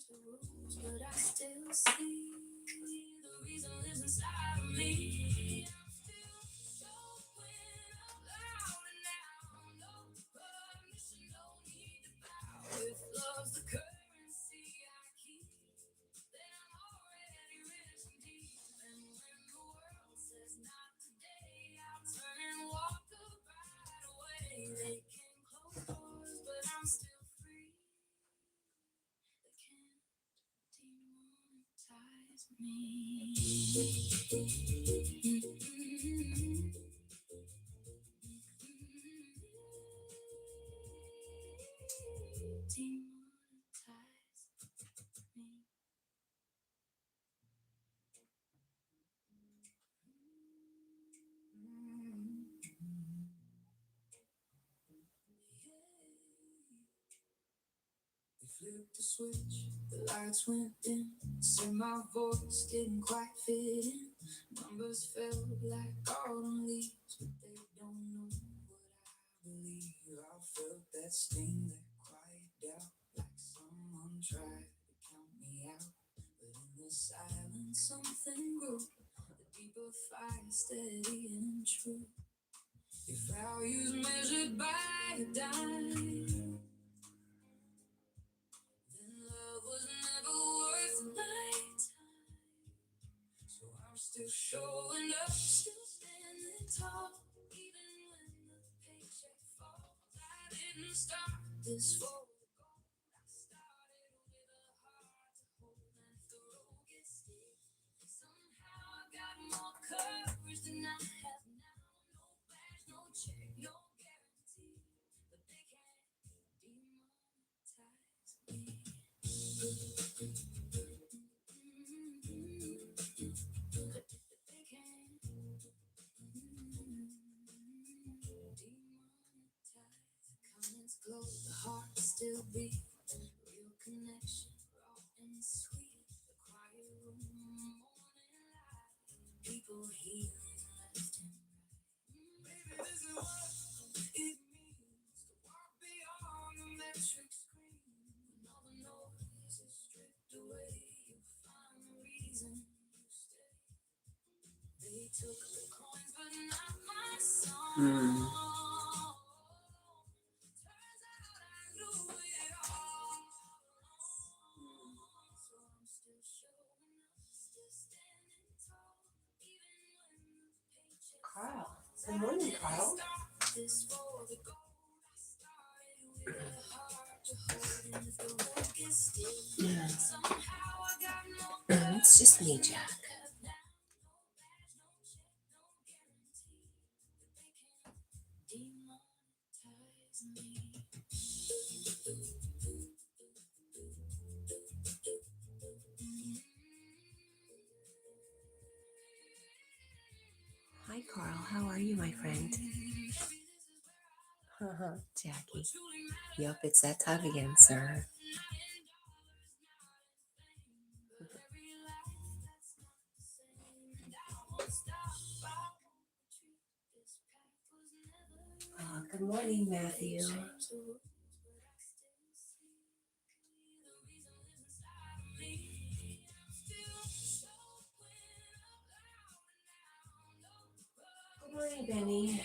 But I still see the reason lives inside of me. I'm still showing up loud and now. No permission, no need to bow. If love's the currency I keep, then I'm already rich and deep. And when the world says not today, I'll turn and walk the right away. They can close doors, but I'm still free. They can't demonetize me. Demonetize me. They flipped the switch, the lights went dim. Said my voice didn't quite fit in. Numbers felt like autumn leaves, but they don't know what I believe. I felt that sting, that quiet doubt, like someone tried to count me out. But in the silence, something grew. The deeper fire, steady and true. Your values measured by a dime. Then love was never worth my time. So I'm still showing up, still standing tall, even when the paycheck falls. I didn't start this for the gold. I started with a heart to hold, and if the road gets steep, somehow I got more courage than I have now. No badge, no check, no guarantee, but they can't demonetize me. They can't demonetize. Comments glow, the heart still beat. Real connection, raw and sweet. The quiet room, morning light. People healing left and right. Baby, this is what it means to walk beyond the metric screen. When all the noise is stripped away, you find the reason you stay. They took the coins, but not my song. Turns out I knew it all. So I'm still showing up, still standing tall, even when the paycheck Kyle. falls. Good morning, Kyle. This for the gold. I started with a heart to hold, and if the road gets steep, somehow I got more. It's just me, Jack. Demonetize me. Hi, Carl. How are you, my friend? Jackie. Yup, it's that time again, sir. Good morning, Matthew. Good morning, Benny.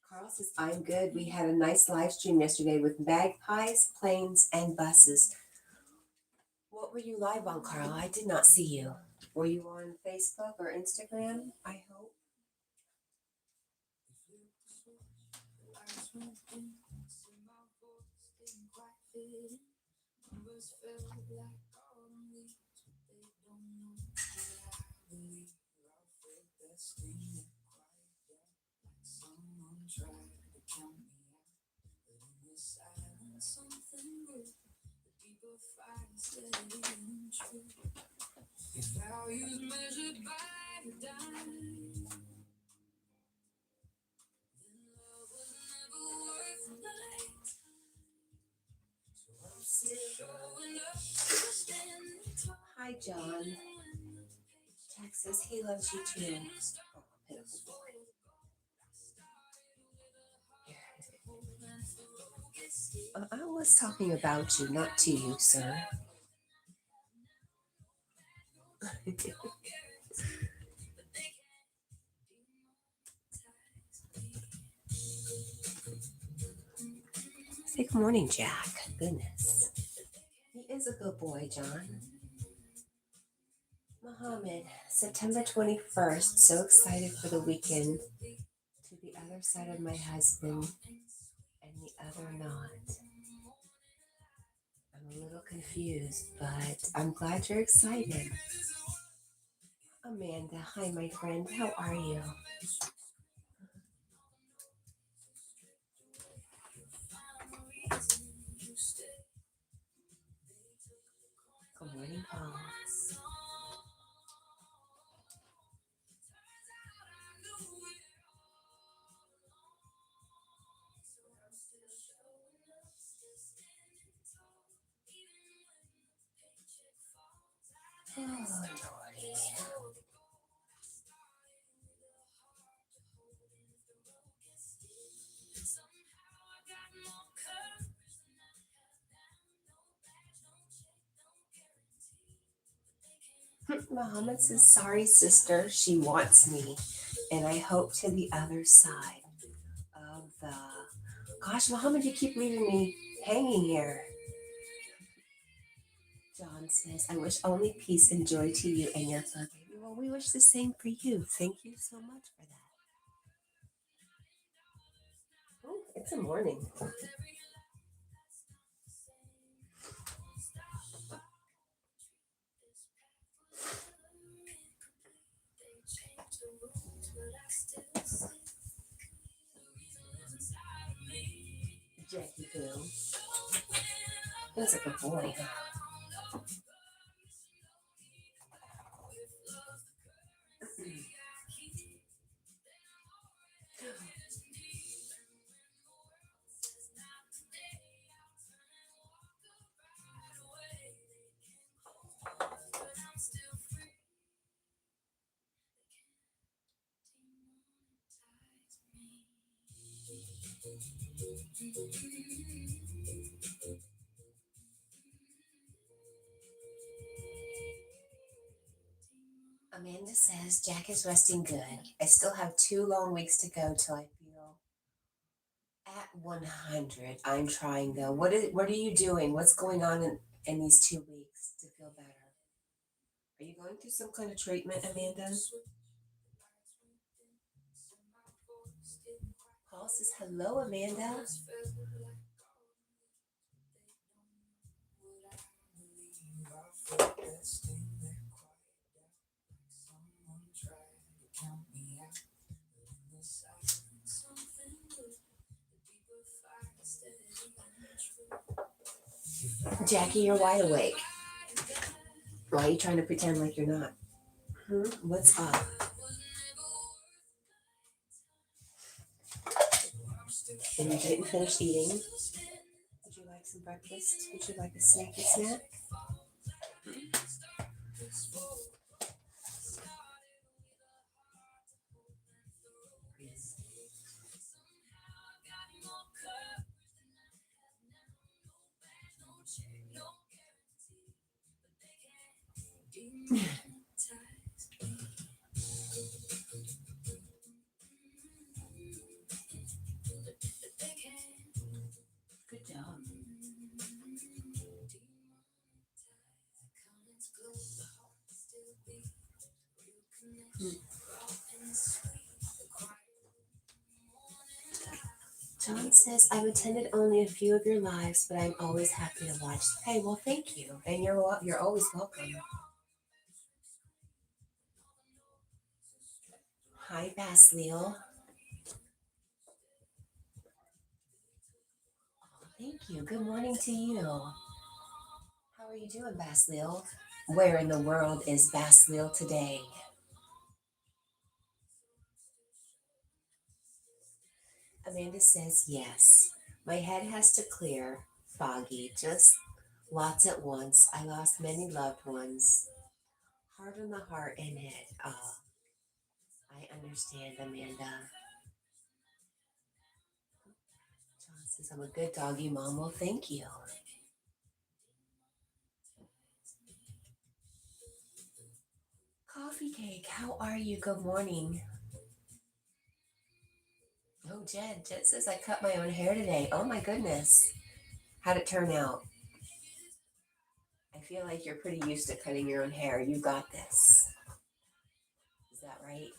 Carl says, I'm good. We had a nice live stream yesterday with magpies, planes, and buses. What were you live on, Carl? I did not see you. Were you on Facebook or Instagram? I hope. Numbers felt like autumn leaves, but they don't know what I believe. I felt that sting, that quiet doubt, like someone tried to count me out. But in the silence, something grew. The If values measured by the dime, then love was never worth my time. So I'm still showing up, still standing tall. Hi, John. Jack says he loves you too. Oh, pitiful boy. I was talking about you, not to you, sir. Say good morning, Jack. Goodness. He is a good boy, John. Mohammed, September 21st. So excited for the weekend. To the other side of my husband and the other not. I'm a little confused, but I'm glad you're excited. Amanda, hi, my friend. How are you? Good morning, Paul. Oh, Lordy. Muhammad says, sorry, sister. She wants me. And I hope to the other side of the. Gosh, Muhammad, you keep leaving me hanging here. John says, I wish only peace and joy to you and your fur baby. Well, we wish the same for you. Thank you so much for that. Oh, it's a morning. Jackie Boo. He's like a boy. Amanda says Jack is resting good. I still have 2 long weeks to go till I feel at 100. I'm trying though. What are you doing? What's going on in these 2 weeks to feel better? Are you going through some kind of treatment, Amanda? Paul says hello, Amanda. Jackie, you're wide awake. Why are you trying to pretend like you're not? What's up? And you didn't finish eating. Would you like some breakfast? Would you like a snacky snack? Good job. John says, I've attended only a few of your lives, but I'm always happy to watch. Hey, well, thank you. And you're always welcome. Hi, Basleel. Oh, thank you. Good morning to you. How How are you doing, Baslil? Where in the world is Baslil today? Amanda says yes. My head has to clear, foggy, just lots at once. I lost many loved ones. Heart on the heart and head. Ah, I understand, Amanda. John says I'm a good doggy mom. Well, thank you. Coffee cake, how are you? Good morning. Oh, Jed. Jed says I cut my own hair today. Oh my goodness. How'd it turn out? I feel like you're pretty used to cutting your own hair. You got this. Is that right?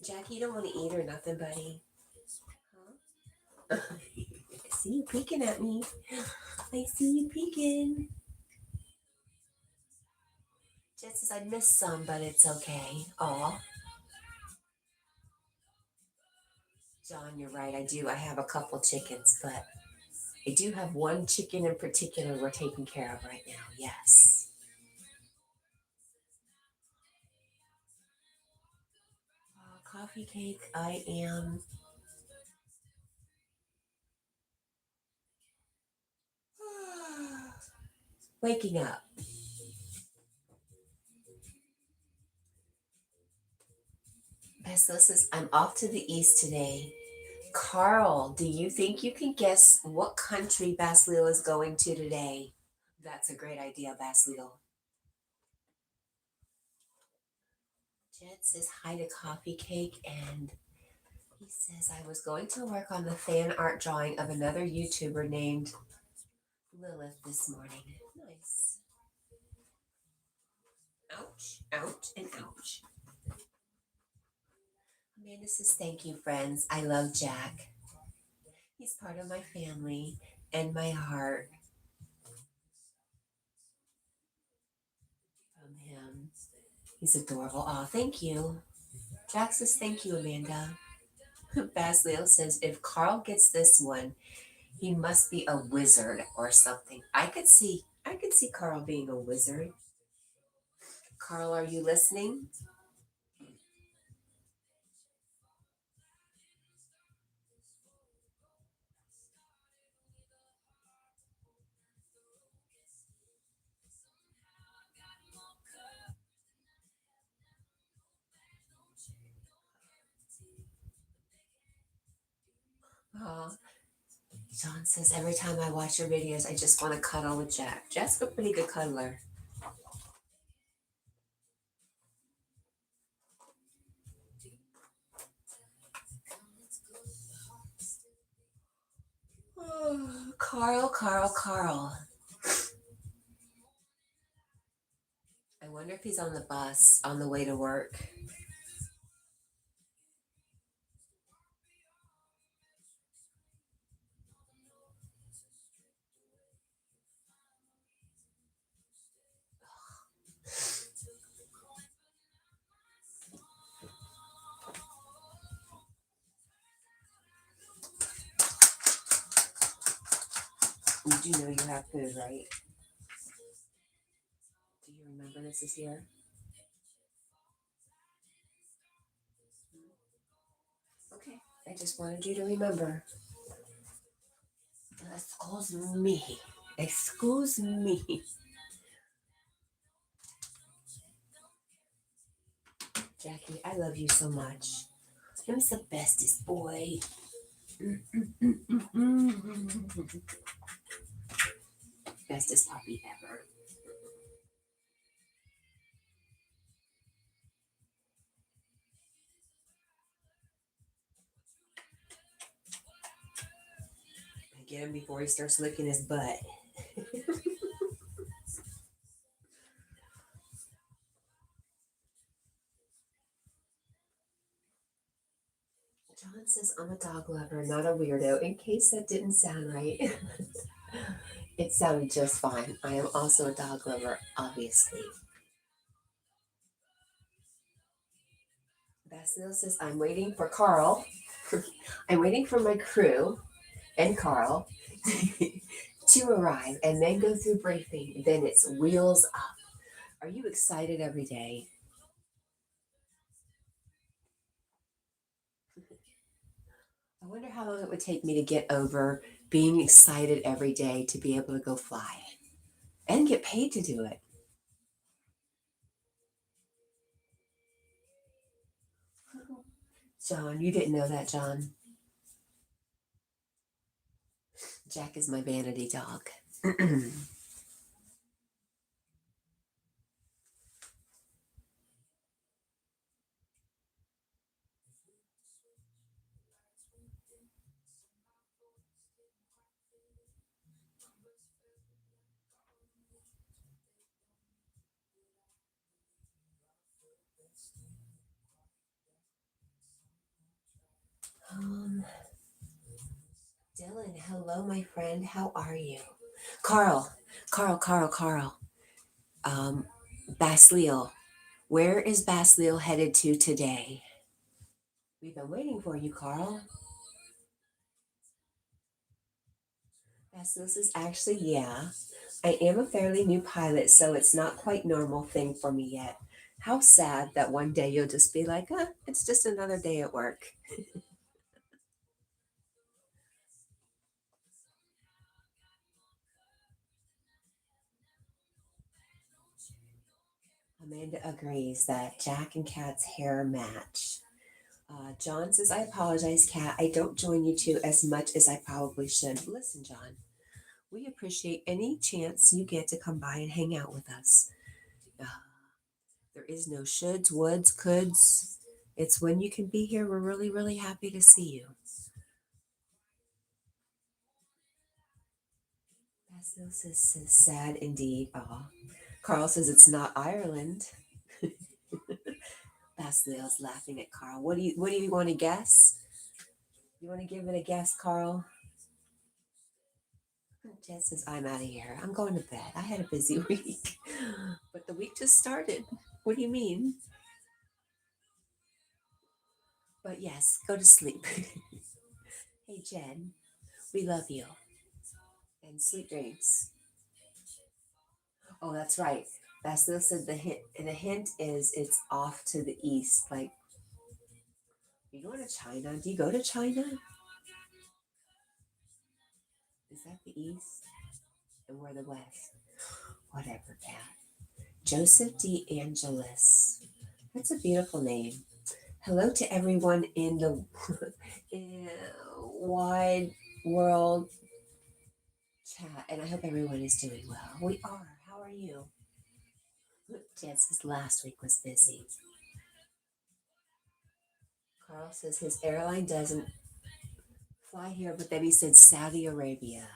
Jackie, you don't want to eat or nothing, buddy? Huh? I see you peeking at me. I see you peeking. Jet says I missed some, but it's okay. Aw. John, you're right. I do. I have a couple chickens, but I do have one chicken in particular we're taking care of right now. Yes. Coffee cake. I am waking up. Bessel says I'm off to the east today. Carl, do you think you can guess what country Baslil is going to today? That's a great idea, Baslil. Jed says hi to Coffee Cake, and he says I was going to work on the fan art drawing of another YouTuber named Lilith this morning. Nice. Ouch, ouch, and ouch. Amanda says thank you, friends. I love Jack. He's part of my family and my heart from him. He's adorable. Oh, thank you. Jack says thank you, Amanda. Baslil says if Carl gets this one, he must be a wizard or something. I could see Carl being a wizard. Carl, are you listening? Oh, John says every time I watch your videos, I just want to cuddle with Jack. Jack's a pretty good cuddler. Oh, Carl, Carl, Carl. I wonder if he's on the bus on the way to work. You do know you have food, right? Do you remember this is here? Okay, I just wanted you to remember. Excuse me. Excuse me. Jackie, I love you so much. Him's the bestest boy. Bestest puppy ever. I get him before he starts licking his butt. John says I'm a dog lover, not a weirdo. In case that didn't sound right, it sounded just fine. I am also a dog lover, obviously. Basil says I'm waiting for Carl. I'm waiting for my crew and Carl to arrive and then go through briefing. Then it's wheels up. Are you excited every day? I wonder how long it would take me to get over being excited every day to be able to go fly and get paid to do it. John, you didn't know that, John. Jack is my vanity dog. Um, Dylan, hello, my friend. How are you? Carl, Carl. Um, Basleel. Where is Basleel headed to today? We've been waiting for you, Carl. Basleel's is actually, yeah. I am a fairly new pilot, so it's not quite normal thing for me yet. How sad that one day you'll just be like, it's just another day at work. Amanda agrees that Jack and Kat's hair match. John says, I apologize, Kat. I don't join you two as much as I probably should. Listen, John, we appreciate any chance you get to come by and hang out with us. Uh, there is no shoulds, woulds, coulds. It's when you can be here. We're really, really happy to see you. Basil says, sad indeed. Aw. Carl says, it's not Ireland. Basil's laughing at Carl. What do you want to guess? You want to give it a guess, Carl? Jess says, I'm out of here. I'm going to bed. I had a busy week. But the week just started. What do you mean? But yes, go to sleep. Hey, Jen, we love you. And sweet dreams. Oh, that's right. Basil said the hint is it's off to the east. Like, you going to China? Do you go to China? Is that the east? And we're the west. Whatever, Pat. Joseph D. Angelis. That's a beautiful name. Hello to everyone in the wide world chat, and I hope everyone is doing well. We are. How are you? Jen says last week was busy. Carl says his airline doesn't fly here, but then he said Saudi Arabia.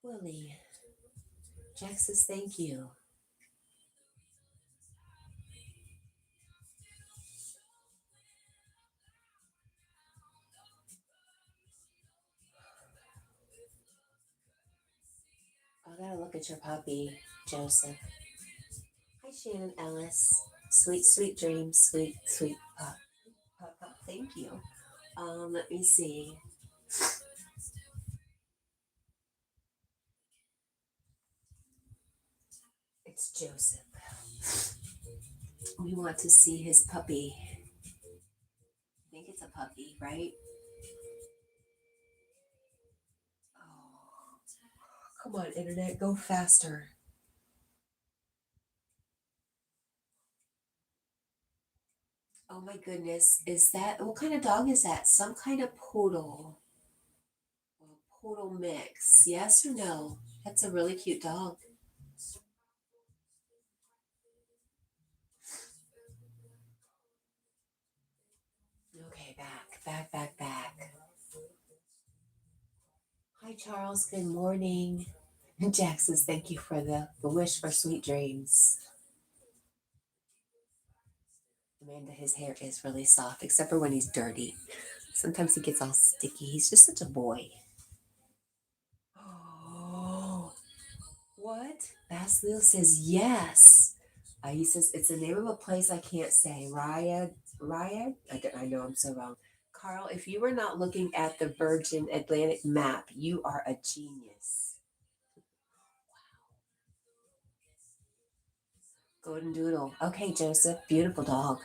Willie. Jack says thank you. I gotta look at your puppy, Joseph. Hi, Shannon Ellis. Sweet, sweet dreams, sweet, sweet pup. Pup, pup. Thank you. Let me see. It's Joseph. We want to see his puppy. I think it's a puppy, right? Oh, come on, internet, go faster. Oh my goodness, is that what kind of dog is that? Some kind of poodle. Or poodle mix. Yes or no? That's a really cute dog. Okay, back. Hi, Charles. Good morning. Jack says, thank you for the wish for sweet dreams. Amanda, his hair is really soft, except for when he's dirty. Sometimes he gets all sticky. He's just such a boy. Oh, what? Basil says yes. He says it's the name of a place I can't say. Raya. I know I'm so wrong. Carl, if you were not looking at the Virgin Atlantic map, you are a genius. Golden Doodle. Okay, Joseph. Beautiful dog.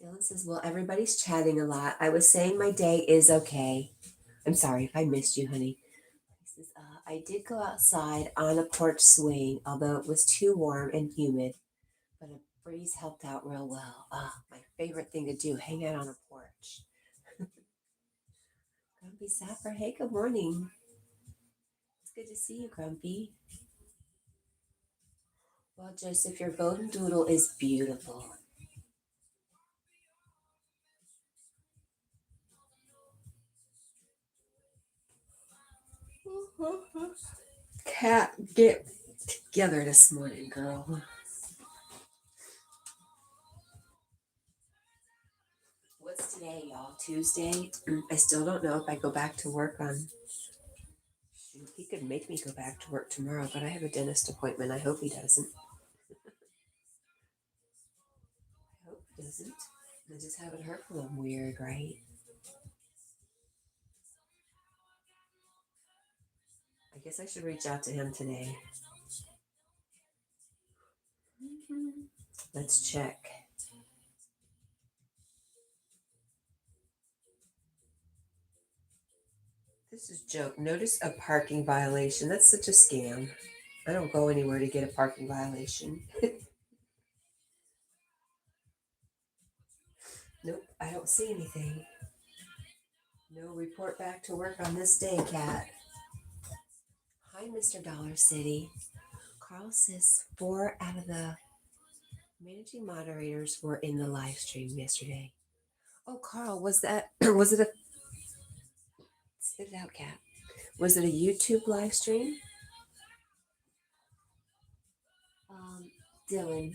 Dylan says, well, everybody's chatting a lot. I was saying my day is okay. I'm sorry if I missed you, honey. He says, I did go outside on a porch swing, although it was too warm and humid, but a breeze helped out real well. My favorite thing to do, hang out on a porch. Grumpy Sapper, hey, good morning. It's good to see you, Grumpy. Well, Joseph, your golden doodle is beautiful. Cat, get together this morning, girl. What's today, y'all? Tuesday? I still don't know if I go back to work on. He could make me go back to work tomorrow, but I have a dentist appointment. I hope he doesn't. I hope he doesn't. I just haven't heard from him. Weird, right? I guess I should reach out to him today. Let's check. This is a joke. Notice a parking violation. That's such a scam. I don't go anywhere to get a parking violation. Nope, I don't see anything. No report back to work on this day, Cat. Hi, Mr. Dollar City. Carl says 4 out of the managing moderators were in the live stream yesterday. Oh, Carl, was that, was it a, spit it out, Cat. Was it a YouTube live stream? Dylan.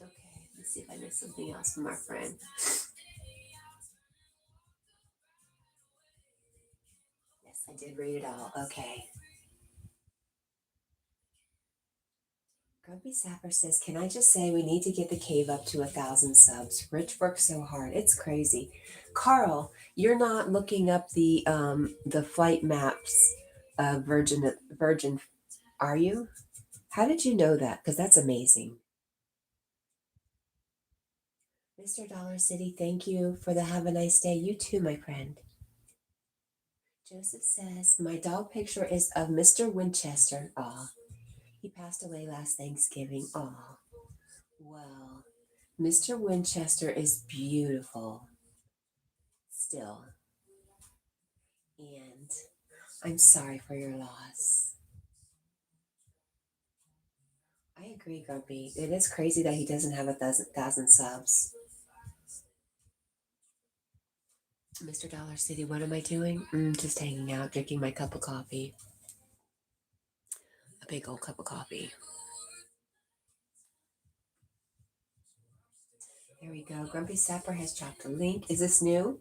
Okay, let's see if I missed something else from our friend. Yes, I did read it all. Okay. Grumpy Sapper says, can I just say we need to get the cave up to 1,000 subs? Rich works so hard. It's crazy. Carl, you're not looking up the flight maps of Virgin, are you? How did you know that? Because that's amazing. Mr. Dollar City, thank you for the have a nice day. You too, my friend. Joseph says, my dog picture is of Mr. Winchester. Aw, he passed away last Thanksgiving. Aw, well, Mr. Winchester is beautiful still. And I'm sorry for your loss. I agree, Grumpy. It is crazy that he doesn't have 1,000 subs. Mr. Dollar City, what am I doing? Just hanging out, drinking my cup of coffee. A big old cup of coffee. There we go. Grumpy Sapper has dropped a link. Is this new?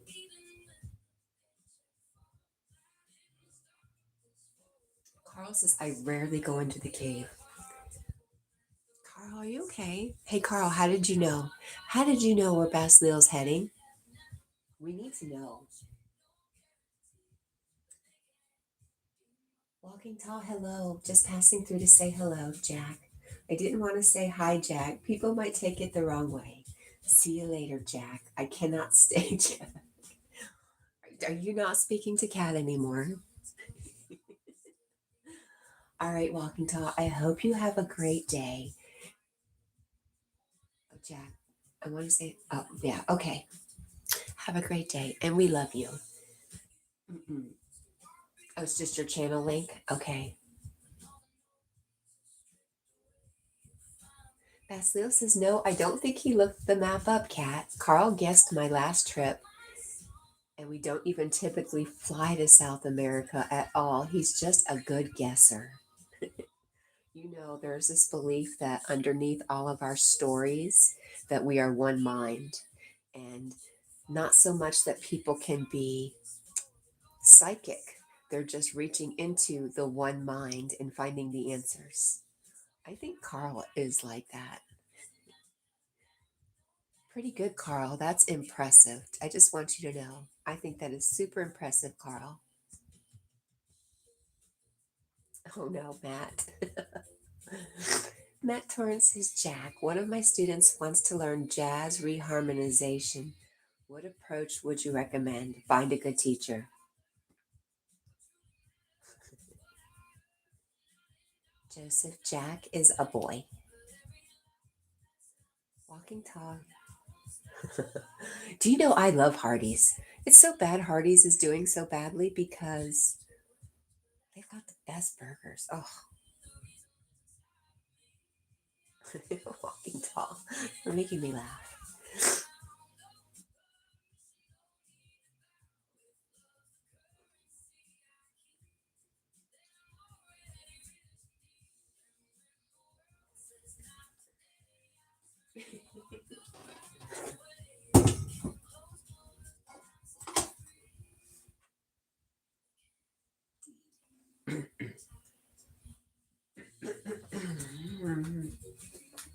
Carl says, I rarely go into the cave. Carl, are you okay? Hey, Carl, how did you know? How did you know where Basilio's heading? We need to know. Walking tall, hello. Just passing through to say hello, Jack. I didn't want to say hi, Jack. People might take it the wrong way. See you later, Jack. I cannot stay, Jack. Are you not speaking to Cat anymore? All right, Walking Tall. I hope you have a great day. Oh, Jack, I want to say, oh, yeah, okay. Have a great day, and we love you. Oh, it's just your channel link? Okay. Basilio says, no, I don't think he looked the map up, Cat. Carl guessed my last trip, and we don't even typically fly to South America at all. He's just a good guesser. You know, there's this belief that underneath all of our stories that we are one mind. And Not so much that people can be psychic, they're just reaching into the one mind and finding the answers. I think Carl is like that. Pretty good, Carl. That's impressive. I just want you to know. I think that is super impressive, Carl. Oh no, Matt. Matt Torrance says, Jack, one of my students wants to learn jazz reharmonization. What approach would you recommend? Find a good teacher. Joseph, Jack is a boy. Walking tall. Do you know I love Hardee's? It's so bad Hardee's is doing so badly because they've got the best burgers. Oh, walking tall. You're making me laugh.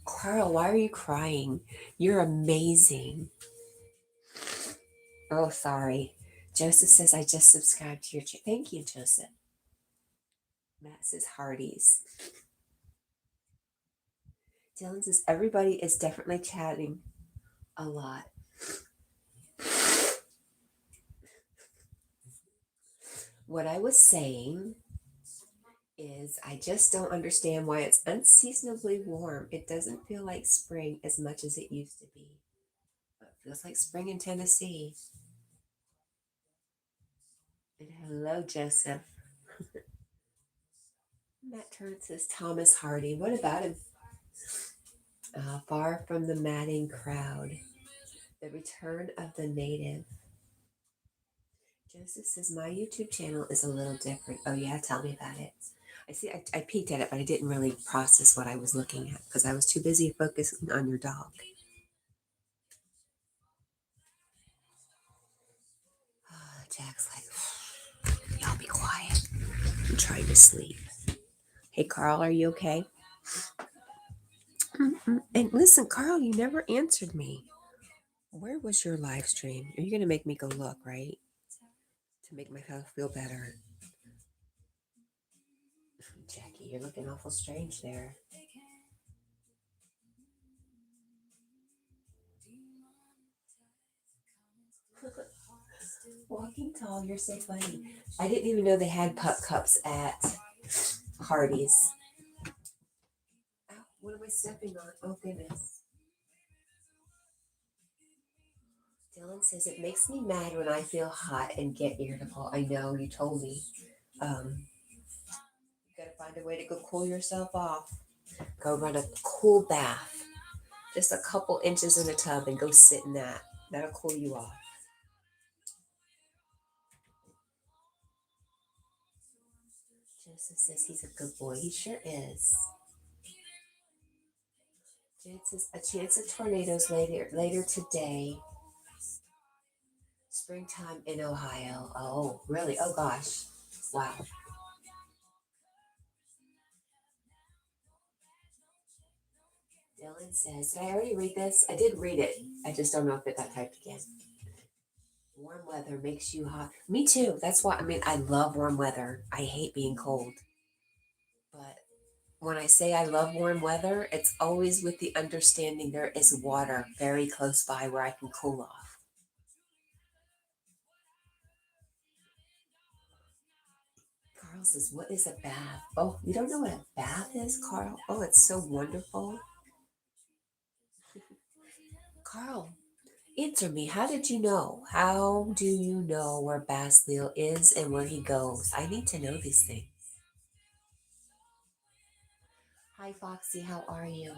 Carl, why are you crying? You're amazing. Oh, sorry. Joseph says, I just subscribed to your channel. Thank you, Joseph. Matt says, Hardee's. Dylan says, everybody is definitely chatting a lot. What I was saying is I just don't understand why it's unseasonably warm. It doesn't feel like spring as much as it used to be. But it feels like spring in Tennessee. And hello, Joseph. Matt Turns says Thomas Hardy. What about him? Far from the madding crowd. The return of the native. Joseph says my YouTube channel is a little different. Oh yeah, tell me about it. I see. I peeked at it, but I didn't really process what I was looking at because I was too busy focusing on your dog. Jack's like, y'all be quiet. I'm trying to sleep. Hey, Carl, are you okay? And listen, Carl, you never answered me. Where was your live stream? Are you going to make me go look, right? To make myself feel better. Jackie, you're looking awful strange there. Walking tall, you're so funny. I didn't even know they had pup cups at Hardee's. Ow, what am I stepping on? Oh, goodness. Dylan says, it makes me mad when I feel hot and get irritable. I know, you told me. You gotta find a way to go cool yourself off. Go run a cool bath. Just a couple inches in a tub and go sit in that. That'll cool you off. Joseph says he's a good boy. He sure is. Jade says a chance of tornadoes later today. Springtime in Ohio. Oh, really? Oh gosh. Wow. Dylan says, did I already read this? I did read it. I just don't know if it got typed again. Warm weather makes you hot. Me too. That's why, I love warm weather. I hate being cold. But when I say I love warm weather, it's always with the understanding there is water very close by where I can cool off. Carl says, what is a bath? Oh, you don't know what a bath is, Carl? Oh, it's so wonderful. Carl, answer me. How did you know? How do you know where Basleal is and where he goes? I need to know these things. Hi, Foxy. How are you?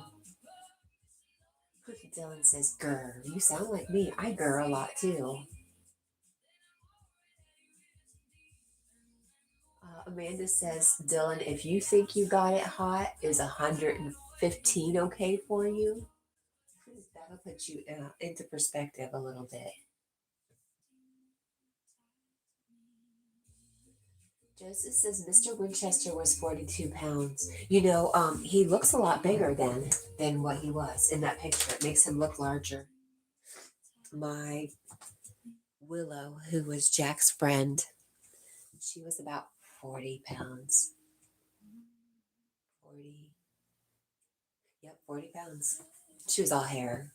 Dylan says, grr. You sound like me. I grr a lot too. Amanda says, Dylan, if you think you got it hot, is 115 okay for you? That'll put you into perspective a little bit. Joseph says Mr. Winchester was 42 pounds. You know, he looks a lot bigger than what he was in that picture. It makes him look larger. My Willow, who was Jack's friend, she was about 40 pounds. 40, yep, 40 pounds. She was all hair.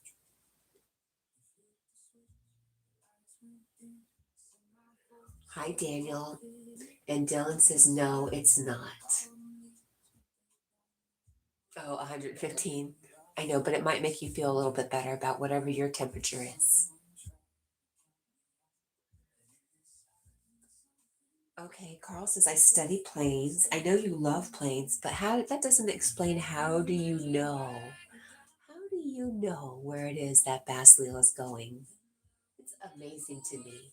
Hi, Daniel. And Dylan says, no, it's not. Oh, 115. I know, but it might make you feel a little bit better about whatever your temperature is. Okay, Carl says, I study planes. I know you love planes, but how that doesn't explain how do you know? How do you know where it is that Basleil is going? It's amazing to me.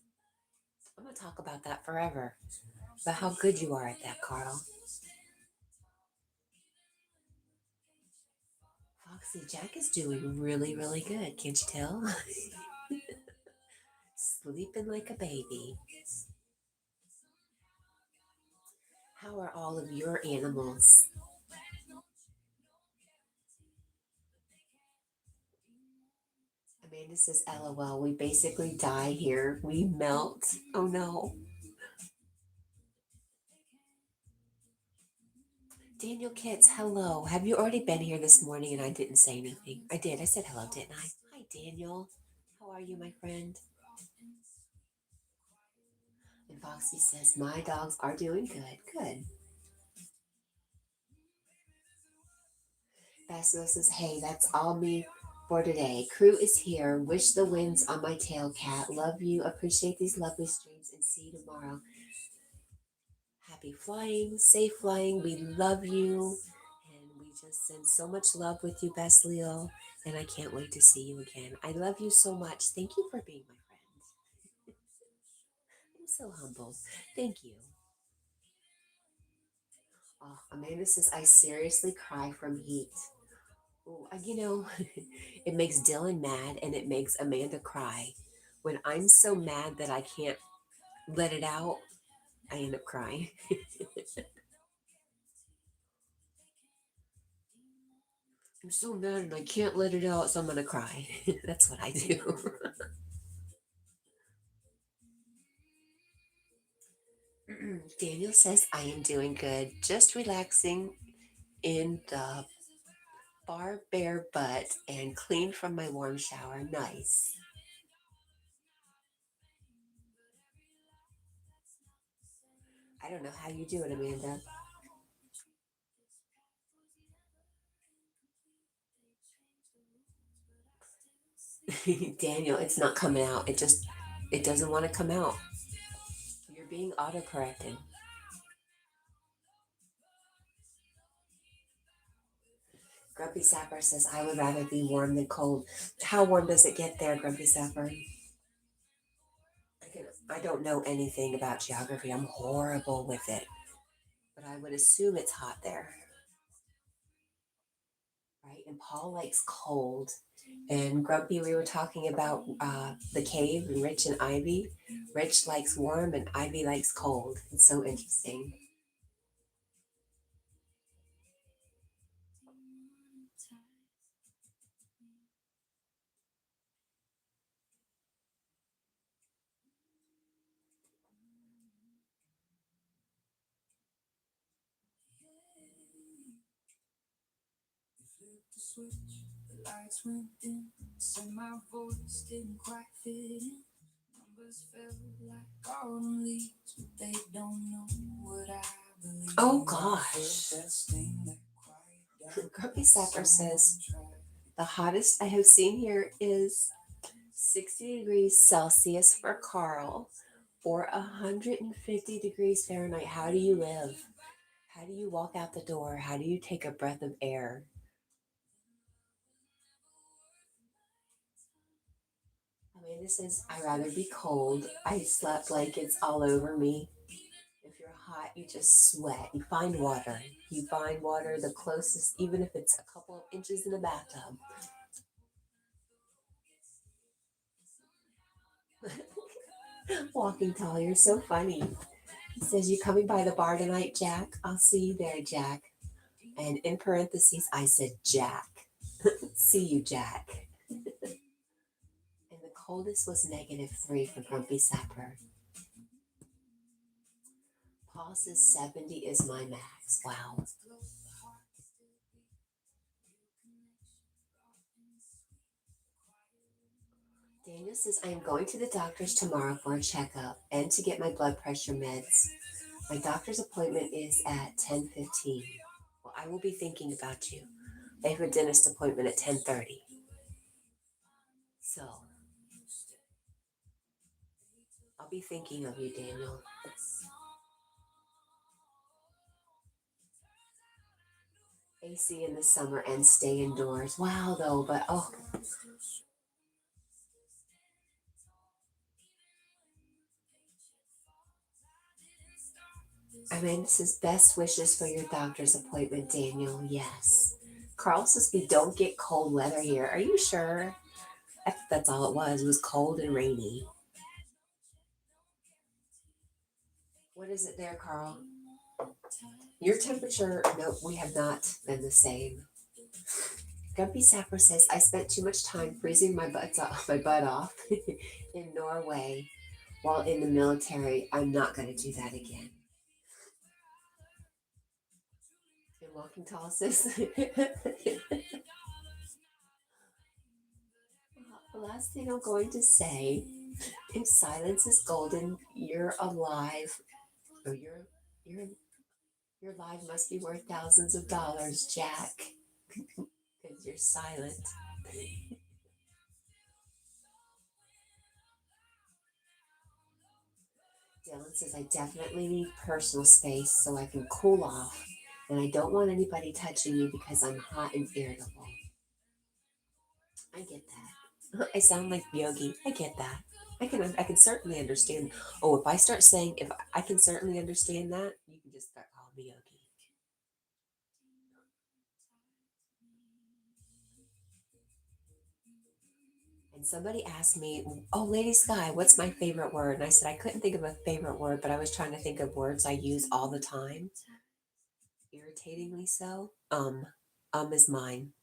I'm going to talk about that forever, about how good you are at that, Carl. Foxy, Jack is doing really, really good. Can't you tell? Sleeping like a baby. How are all of your animals? Amanda says, LOL, we basically die here. We melt. Oh no. Daniel Kitts, hello. Have you already been here this morning and I didn't say anything? I did. I said hello, didn't I? Hi, Daniel. How are you, my friend? And Foxy says, my dogs are doing good. Good. Basil says, hey, that's all me for today. Crew is here. Wish the winds on my tail, Cat. Love you. Appreciate these lovely streams and see you tomorrow. Happy flying, safe flying. We love you. And we just send so much love with you, Best Leo. And I can't wait to see you again. I love you so much. Thank you for being my friend. I'm so humbled. Thank you. Oh, Amanda says, I seriously cry from heat. Oh, you know, it makes Dylan mad and it makes Amanda cry. When I'm so mad that I can't let it out, I end up crying. I'm so mad and I can't let it out, so I'm gonna cry. That's what I do. Daniel says, I am doing good. Just relaxing in the bar bare butt and clean from my warm shower. Nice. I don't know how you do it, Amanda. Daniel, it's not coming out. It doesn't want to come out. You're being autocorrected. Grumpy Sapper says, I would rather be warm than cold. How warm does it get there, Grumpy Sapper? I don't know anything about geography. I'm horrible with it. But I would assume it's hot there. Right? And Paul likes cold. And Grumpy, we were talking about the cave and Rich and Ivy. Rich likes warm and Ivy likes cold. It's so interesting. The switch, the lights went dim. Said my voice didn't quite fit in. Numbers felt like autumn leaves, but they don't know what I believe. Oh gosh. Grumpy Sapper says, the hottest I have seen here is 60 degrees Celsius for Carl or 150 degrees Fahrenheit. How do you live? How do you walk out the door? How do you take a breath of air? Amanda says, I'd rather be cold. I slept blankets all over me. If you're hot, you just sweat. You find water. You find water the closest, even if it's a couple of inches in the bathtub. Walking tall, you're so funny. Says, you coming by the bar tonight, Jack? I'll see you there, Jack. And in parentheses, I said, Jack. See you, Jack. And the coldest was -3 for Grumpy Sapper. Paul says 70 is my max. Wow. Daniel says, I am going to the doctor's tomorrow for a checkup and to get my blood pressure meds. My doctor's appointment is at 10:15. Well, I will be thinking about you. I have a dentist appointment at 10:30. So I'll be thinking of you, Daniel. AC in the summer and stay indoors. Wow, though, but oh. I mean, this is best wishes for your doctor's appointment, Daniel. Yes. Carl says we don't get cold weather here. Are you sure? I think that's all it was. It was cold and rainy. What is it there, Carl? Your temperature? No, we have not been the same. Grumpy Sapper says I spent too much time freezing my butt off in Norway while in the military. I'm not going to do that again. And Walking Tall says the last thing I'm going to say, if silence is golden, you're alive, or your life must be worth thousands of dollars, Jack, because you're silent. Dylan says I definitely need personal space so I can cool off, and I don't want anybody touching me because I'm hot and irritable. I get that. I sound like Yogi. I get that. I can certainly understand. Oh, if I start saying if I can certainly understand that, you can just start calling me Yogi. And somebody asked me, "Oh, Lady Sky, what's my favorite word?" And I said I couldn't think of a favorite word, but I was trying to think of words I use all the time, irritatingly so. Is mine.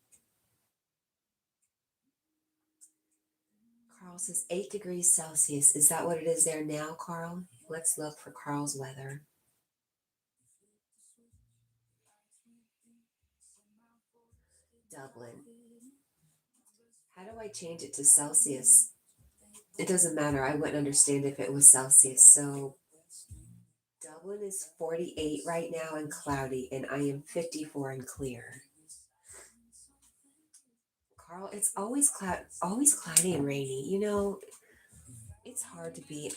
Carl says 8 degrees Celsius. Is that what it is there now, Carl? Let's look for Carl's weather. Dublin. How do I change it to Celsius? It doesn't matter. I wouldn't understand if it was Celsius. So Dublin is 48 right now and cloudy, and I am 54 and clear. Carl, it's always cloudy and rainy. It's hard to be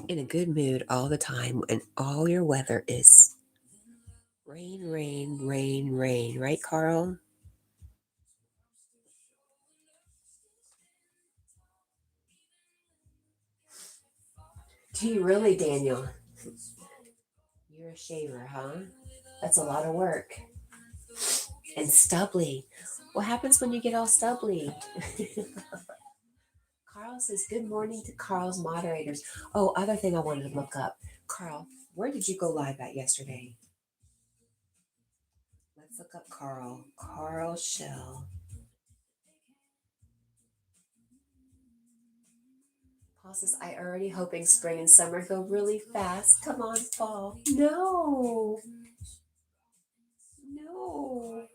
in a good mood all the time when all your weather is rain, rain, rain, rain. Right, Carl? Do you really, Daniel? You're a shaver, huh? That's a lot of work. And stubbly. What happens when you get all stubbly? Carl says, good morning to Carl's moderators. Oh, other thing I wanted to look up. Carl, where did you go live at yesterday? Let's look up Carl. Carl Shell. Paul says, I already hoping spring and summer go really fast. Come on, fall. No. No.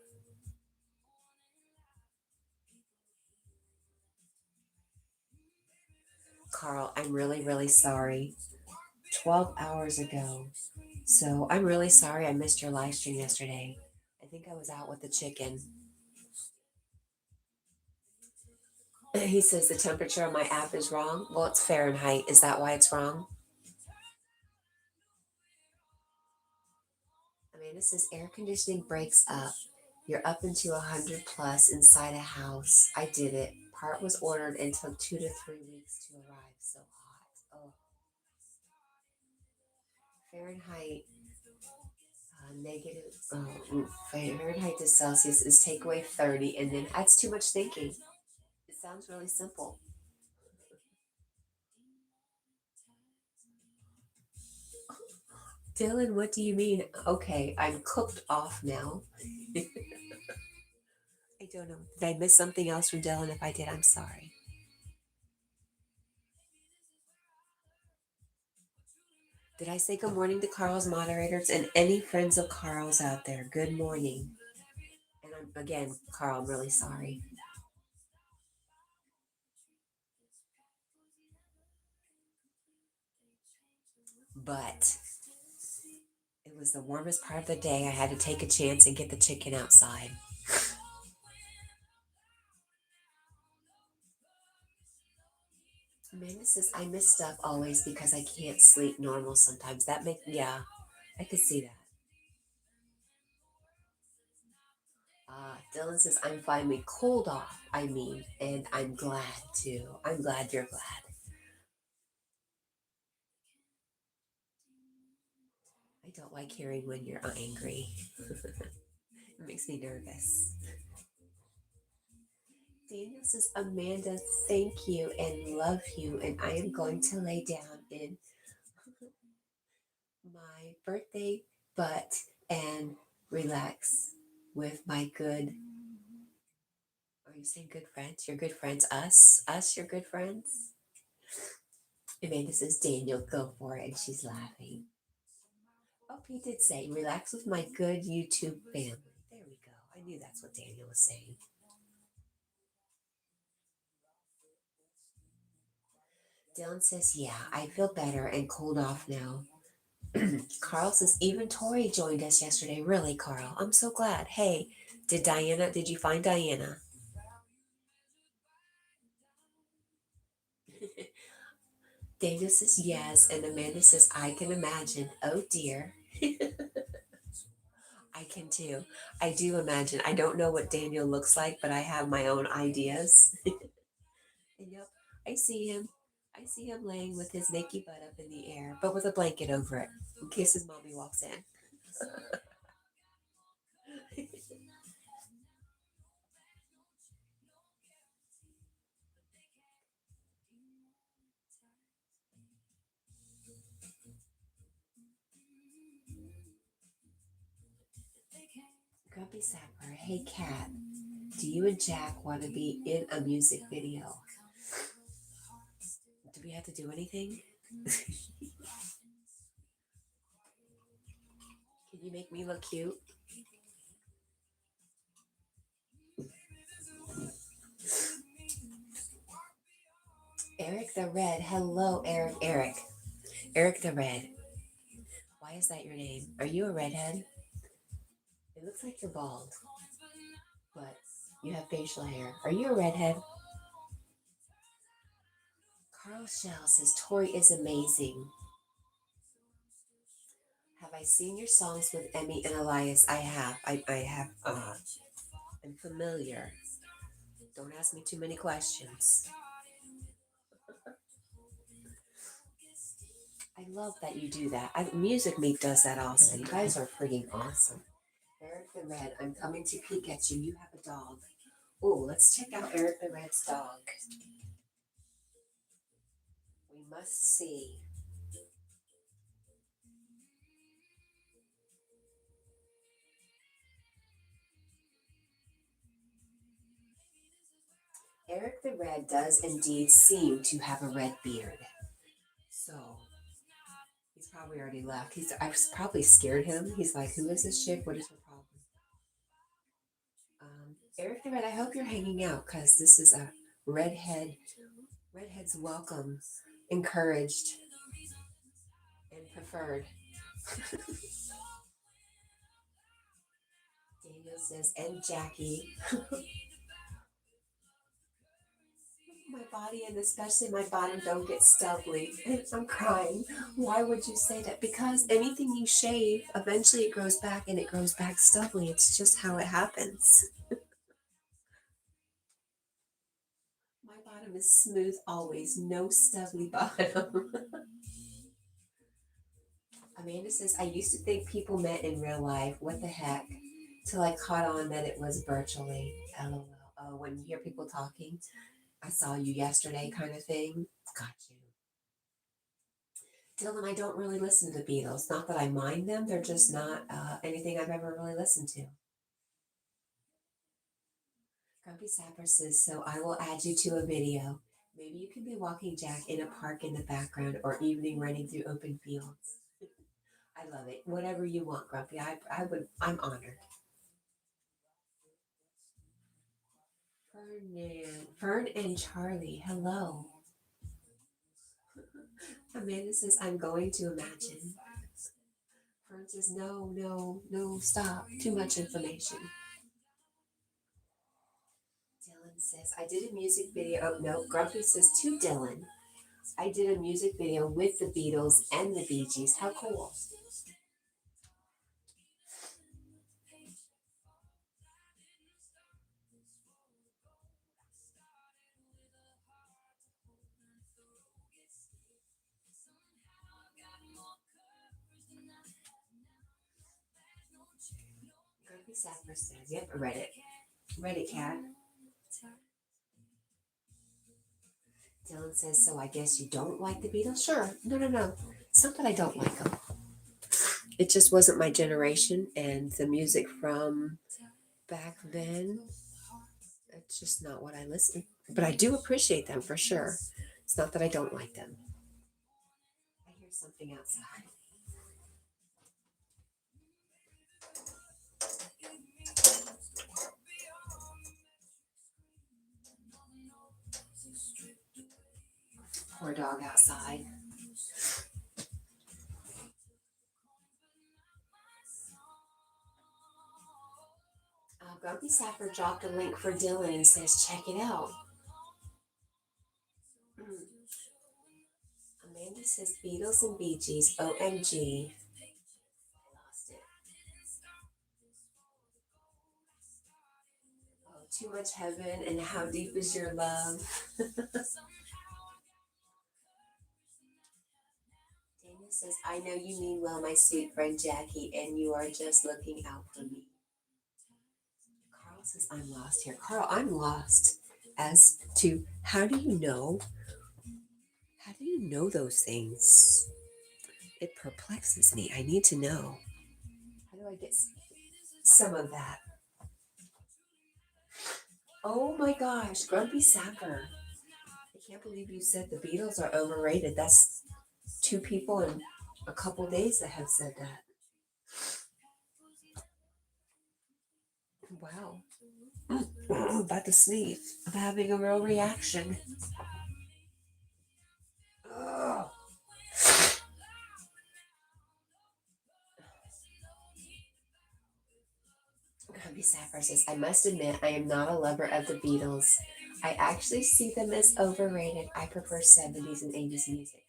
Carl, I'm really, really sorry. 12 hours ago. So I'm really sorry I missed your live stream yesterday. I think I was out with the chicken. He says the temperature on my app is wrong. Well, it's Fahrenheit. Is that why it's wrong? Amanda says air conditioning breaks up. You're up into 100 plus inside a house. I did it. Part was ordered and took 2 to 3 weeks to arrive. So hot. Oh. Fahrenheit negative. Fahrenheit to Celsius is takeaway 30, and then that's too much thinking. It sounds really simple. Dylan, what do you mean? Okay, I'm cooked off now. I don't know. Did I miss something else from Dylan? If I did, I'm sorry. Did I say good morning to Carl's moderators and any friends of Carl's out there? Good morning. And again, Carl, I'm really sorry. But it was the warmest part of the day. I had to take a chance and get the chicken outside. Amanda says, I miss stuff always because I can't sleep normal sometimes. That makes, yeah, I could see that. Dylan says, I'm finally cooled off, and I'm glad too. I'm glad you're glad. I don't like hearing when you're angry. It makes me nervous. Daniel says, Amanda, thank you and love you. And I am going to lay down in my birthday butt and relax with my good. Are you saying good friends? Your good friends? Us, your good friends? Amanda says, Daniel, go for it. And she's laughing. Oh, he did say, relax with my good YouTube family. There we go. I knew that's what Daniel was saying. Dylan says, yeah, I feel better and cooled off now. Carl says, even Tori joined us yesterday. Really, Carl? I'm so glad. Hey, did you find Diana? Daniel says, yes. And Amanda says, I can imagine. Oh, dear. I can too. I do imagine. I don't know what Daniel looks like, but I have my own ideas. And yep, I see him. I see him laying with his naked butt up in the air, but with a blanket over it in case his mommy walks in. Grumpy Sapper, hey Cat, do you and Jack want to be in a music video? Do we have to do anything? Can you make me look cute? Eric the Red, hello Eric. Eric the Red. Why is that your name? Are you a redhead? It looks like you're bald, but you have facial hair. Are you a redhead? Carl Shell says Tori is amazing. Have I seen your songs with Emmy and Elias? I have. I have. I'm familiar. Don't ask me too many questions. I love that you do that. Music Meet does that also. You guys are freaking awesome. Eric the Red, I'm coming to peek at you. You have a dog. Oh, let's check out Eric the Red's dog. We must see. Eric the Red does indeed seem to have a red beard. So he's probably already left. I probably scared him. He's like, who is this chick? What is her problem? Eric the Red, I hope you're hanging out because this is a redhead. Redheads welcome, encouraged, and preferred. Daniel says, and Jackie. My body and especially my bottom don't get stubbly. I'm crying. Why would you say that? Because anything you shave, eventually it grows back and it grows back stubbly. It's just how it happens. My bottom is smooth always, no stubbly bottom. Amanda says, I used to think people met in real life. What the heck? Till I caught on that it was virtually. LOL. Oh, when you hear people talking, I saw you yesterday kind of thing. Got you. Dylan, I don't really listen to the Beatles. Not that I mind them, they're just not anything I've ever really listened to. Grumpy Sapper says, so I will add you to a video. Maybe you can be walking Jack in a park in the background or evening running through open fields. I love it. Whatever you want, Grumpy. I'm honored. Fern and Charlie, hello. Amanda says, I'm going to imagine. Fern says, no, no, no, stop. Too much information. Dylan says, I did a music video. Oh, no. Grumpy says to Dylan, I did a music video with the Beatles and the Bee Gees. How cool. Grumpy Sapper says, yep, I read it. Read it, Cat. Dylan says, so I guess you don't like the Beatles? Sure. No, no, no. It's not that I don't like them. It just wasn't my generation, and the music from back then, it's just not what I listen. But I do appreciate them for sure. It's not that I don't like them. I hear something outside. Poor dog outside. Grumpy Sapper dropped a link for Dylan and says, check it out. Amanda says, Beatles and Bee Gees, OMG. I lost it. Oh, too much heaven, and how deep is your love? Daniel says, I know you mean well, my sweet friend Jackie, and you are just looking out for me. Carl says, I'm lost here. Carl, I'm lost as to how do you know? How do you know those things? It perplexes me. I need to know. How do I get some of that? Oh my gosh, Grumpy Sapper. I can't believe you said the Beatles are overrated. That's two people in a couple days that have said that. Wow. I'm about to sneeze. I'm having a real reaction. Ugh. Grumpy Sapphire says, I must admit, I am not a lover of the Beatles. I actually see them as overrated. I prefer 70s and 80s music.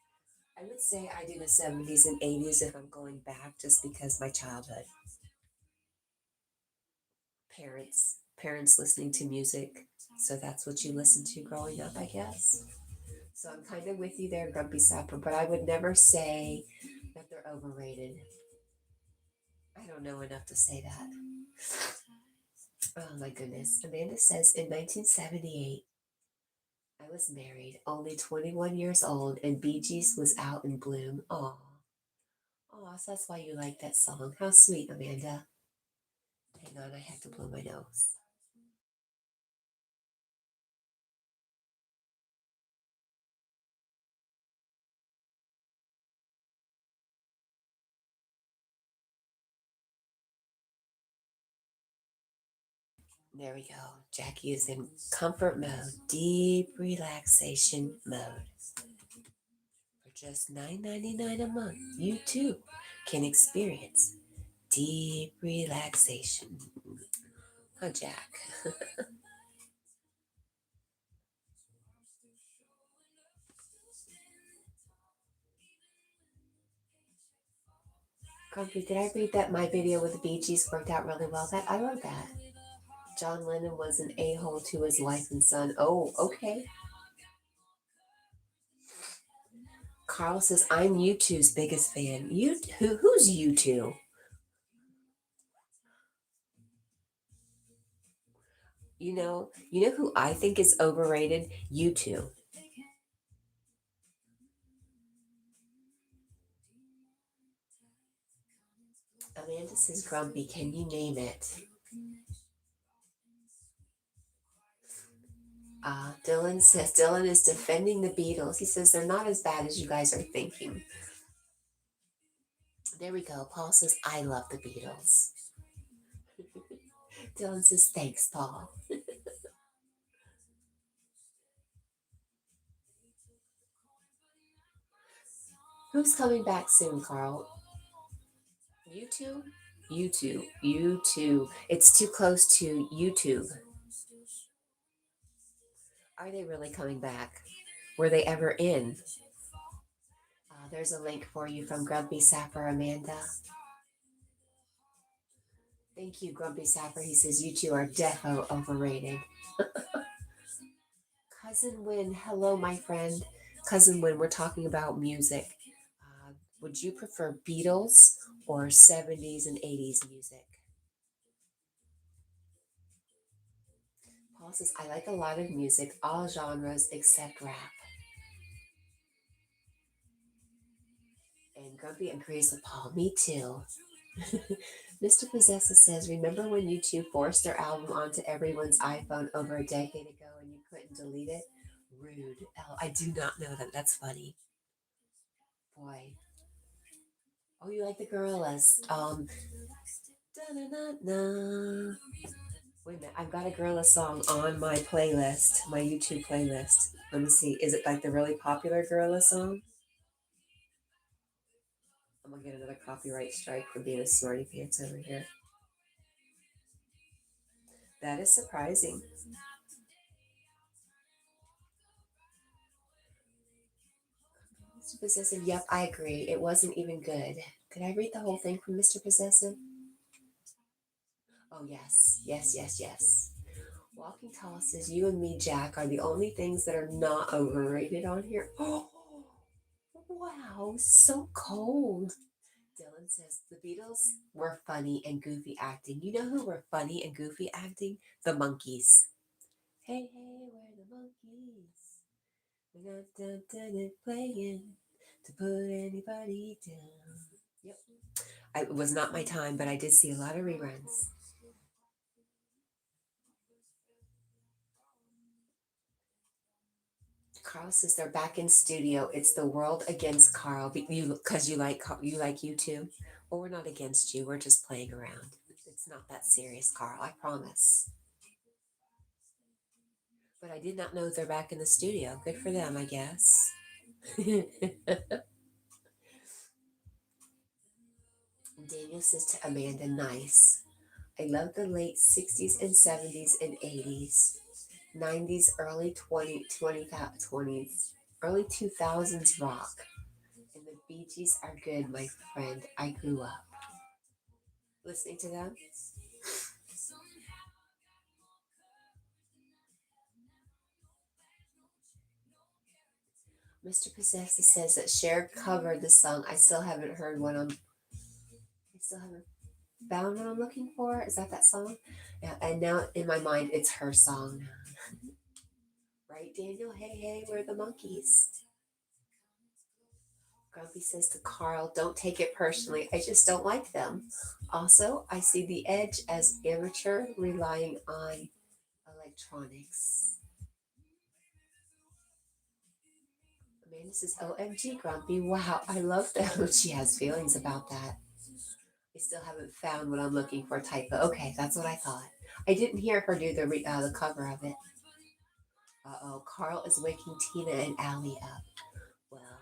I would say I do the 70s and 80s if I'm going back just because my childhood. Parents listening to music. So that's what you listened to growing up, I guess. So I'm kind of with you there, Grumpy Sapper, but I would never say that they're overrated. I don't know enough to say that. Oh my goodness. Amanda says in 1978, I was married, only 21 years old, and Bee Gees was out in bloom. Aw. Aw, so that's why you like that song. How sweet, Amanda. Hang on, I have to blow my nose. There we go. Jackie is in comfort mode, deep relaxation mode. For just $9.99 a month, you too can experience deep relaxation. Huh, Jack? Grumpy, did I read that my video with the Bee Gees worked out really well? That I wrote that. John Lennon was an a-hole to his wife and son. Oh, okay. Carl says, I'm U2's biggest fan. Who's U2? You know who I think is overrated? U2. Amanda says, Grumpy, can you name it? Dylan says, Dylan is defending the Beatles. He says they're not as bad as you guys are thinking. There we go. Paul says, I love the Beatles. Dylan says, thanks, Paul. Who's coming back soon, Carl? YouTube? YouTube. It's too close to YouTube. Are they really coming back? Were they ever in? There's a link for you from Grumpy Sapper, Amanda. Thank you, Grumpy Sapper. He says you two are defo overrated. Cousin Win, hello, my friend. Cousin Win, we're talking about music. Would you prefer Beatles or 70s and 80s music? Paul says, I like a lot of music, all genres except rap. And Grumpy agrees with Paul. Me too. Mr. Possessive says, remember when U2 forced their album onto everyone's iPhone over a decade ago and you couldn't delete it? Rude. Oh, I do not know that. That's funny. Boy. Oh, you like the Gorillas. Da-na-na-na. Wait a minute. I've got a Gorilla song on my playlist, my YouTube playlist. Let me see. Is it like the really popular Gorilla song? I'm going to get another copyright strike for being a smarty pants over here. That is surprising. Mr. Possessive, yep, I agree. It wasn't even good. Could I read the whole thing from Mr. Possessive? Oh, yes. Yes. Walking Tall says, you and me, Jack, are the only things that are not overrated on here. Oh, wow, so cold. Dylan says, the Beatles were funny and goofy acting. You know who were funny and goofy acting? The Monkees. Hey, we're the Monkees. We're not done playing to put anybody down. Yep. It was not my time, but I did see a lot of reruns. Carl says they're back in studio. It's the world against Carl because you like U2. Well, we're not against you. We're just playing around. It's not that serious, Carl. I promise. But I did not know they're back in the studio. Good for them, I guess. Daniel says to Amanda, nice. I love the late 60s and 70s and 80s, 90s, early 20s, early 2000s rock. And the Bee Gees are good, my friend. I grew up listening to them. Mr. Possessive says that Cher covered the song. I still haven't heard what I still haven't found what I'm looking for. Is that song? Yeah, and now in my mind, it's her song. Right, Daniel? Hey, we're the Monkees. Grumpy says to Carl, don't take it personally. I just don't like them. Also, I see the edge as amateur relying on electronics. Amanda says, OMG, Grumpy. Wow, I love that. She has feelings about that. I still haven't found what I'm looking for typo. Okay, that's what I thought. I didn't hear her do the cover of it. Uh-oh, Carl is waking Tina and Allie up. Well,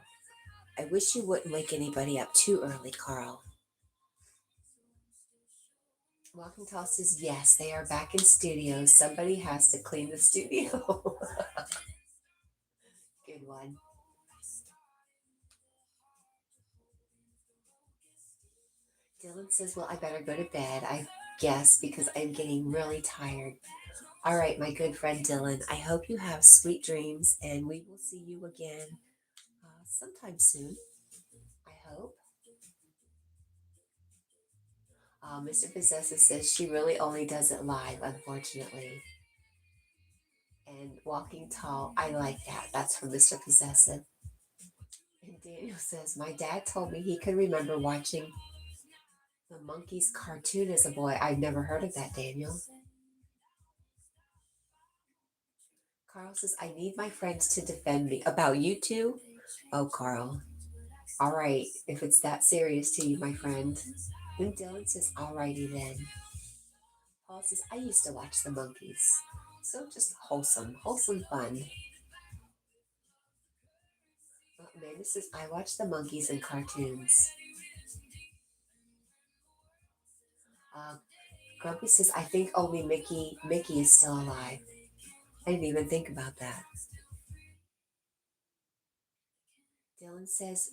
I wish you wouldn't wake anybody up too early, Carl. Walking Tall says, yes, they are back in studio. Somebody has to clean the studio. Good one. Dylan says, well, I better go to bed, I guess, because I'm getting really tired. All right, my good friend Dylan, I hope you have sweet dreams, and we will see you again sometime soon, I hope. Mr. Possessive says she really only does it live, unfortunately. And Walking Tall, I like that. That's from Mr. Possessive. And Daniel says, my dad told me he could remember watching The Monkeys cartoon as a boy. I've never heard of that, Daniel. Carl says, I need my friends to defend me. About you two? Oh, Carl. All right, if it's that serious to you, my friend. And Dylan says, alrighty then. Paul says, I used to watch the Monkeys. So just wholesome fun. Amanda says, I watch the Monkeys and cartoons. Grumpy says, I think only Mickey is still alive. I didn't even think about that. Dylan says,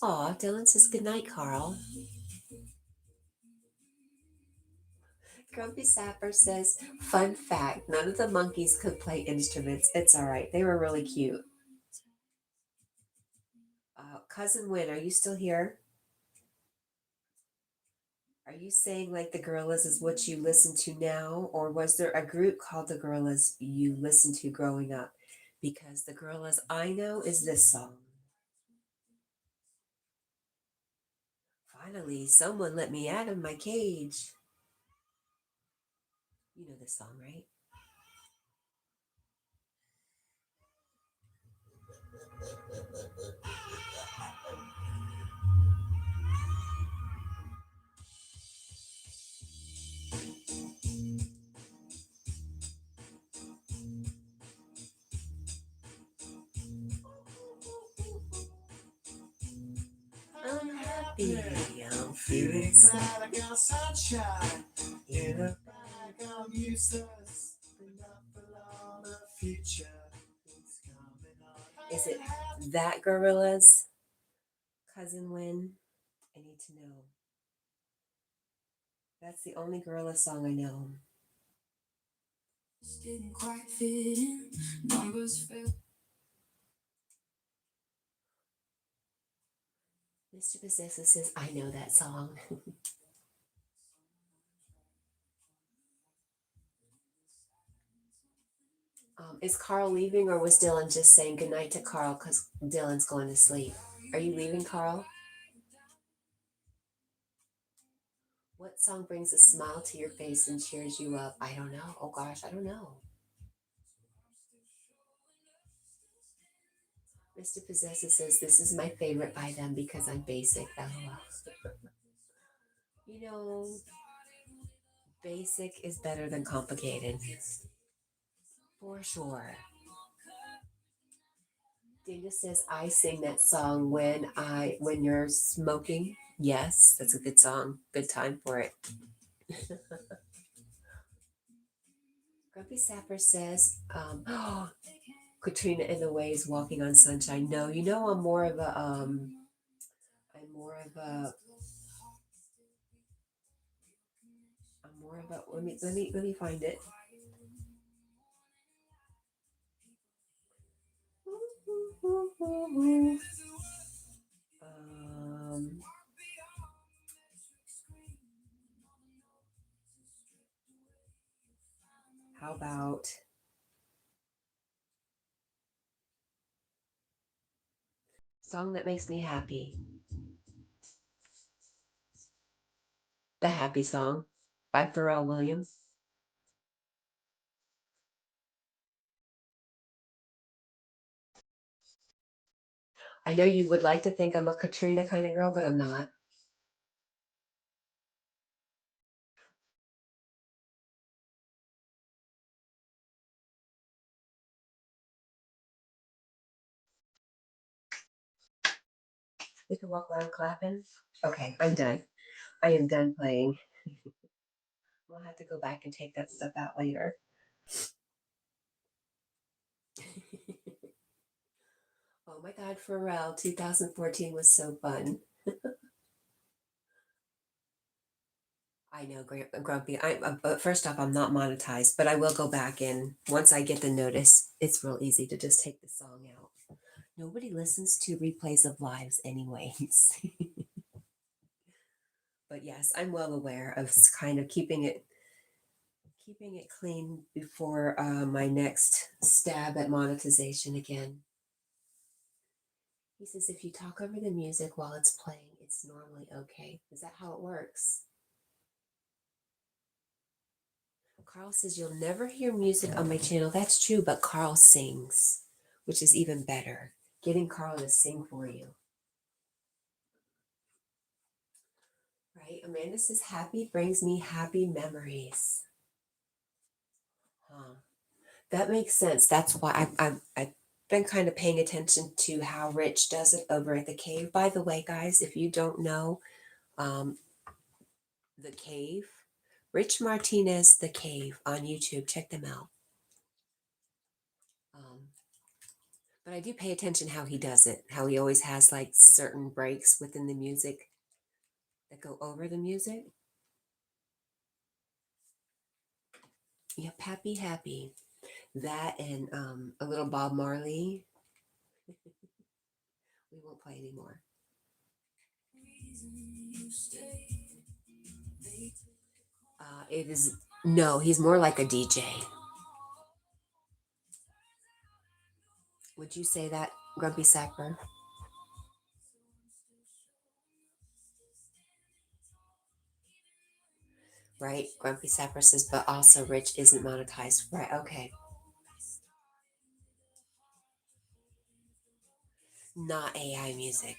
Dylan says, good night, Carl. Grumpy Sapper says, fun fact, none of the monkeys could play instruments. It's all right. They were really cute. Cousin Win, are you still here? Are you saying like the Gorillas is what you listen to now? Or was there a group called the Gorillas you listened to growing up? Because the Gorillas I know is this song. Finally, someone let me out of my cage. You know this song, right? I'm happy, I'm feeling sad. I got sunshine in a bag. I'm useless, enough for all the future. It's coming on. Is it that Gorillas? Cousin Win? I need to know. That's the only Gorilla song I know. Didn't quite fit in. Numbers fell. Mr. Possessive says, I know that song. Is Carl leaving or was Dylan just saying goodnight to Carl because Dylan's going to sleep? Are you leaving, Carl? What song brings a smile to your face and cheers you up? I don't know. Oh gosh, I don't know. Mr. Possessive says, this is my favorite by them because I'm basic. LOL. You know, basic is better than complicated. For sure. Dana says, I sing that song when you're smoking. Yes, that's a good song. Good time for it. Grumpy Sapper says, Katrina in the Waves walking on sunshine. No, you know I'm more of a let me find it. Um how about song that makes me happy? The Happy Song by Pharrell Williams. I know you would like to think I'm a Katrina kind of girl, but I'm not. You can walk around clapping. Okay, I'm done. I am done playing. We'll have to go back and take that stuff out later. Oh my God, Pharrell, 2014 was so fun. I know, Grumpy. But first off, I'm not monetized, but I will go back and once I get the notice, it's real easy to just take the song out. Nobody listens to replays of lives, anyways. But yes, I'm well aware of kind of keeping it clean before my next stab at monetization again. He says if you talk over the music while it's playing, it It's normally okay. Is that how it works? Carl says you'll never hear music on my channel. That's true, but Carl sings, which is even better. Getting Carl to sing for you. Right? Amanda says happy brings me happy memories. Huh. That makes sense. That's why I've been kind of paying attention to how Rich does it over at the cave. By the way, guys, if you don't know, um, the cave, Rich Martinez, the cave on YouTube, check them out. Um, but I do pay attention how he does it, how he always has like certain breaks within the music that go over the music. Yep, happy, happy. That and a little Bob Marley. We won't play anymore. It is no, he's more like a DJ. Would you say that, Grumpy Sapper? Right? Grumpy Sapper says, but also Rich isn't monetized. Right, okay. Not AI music.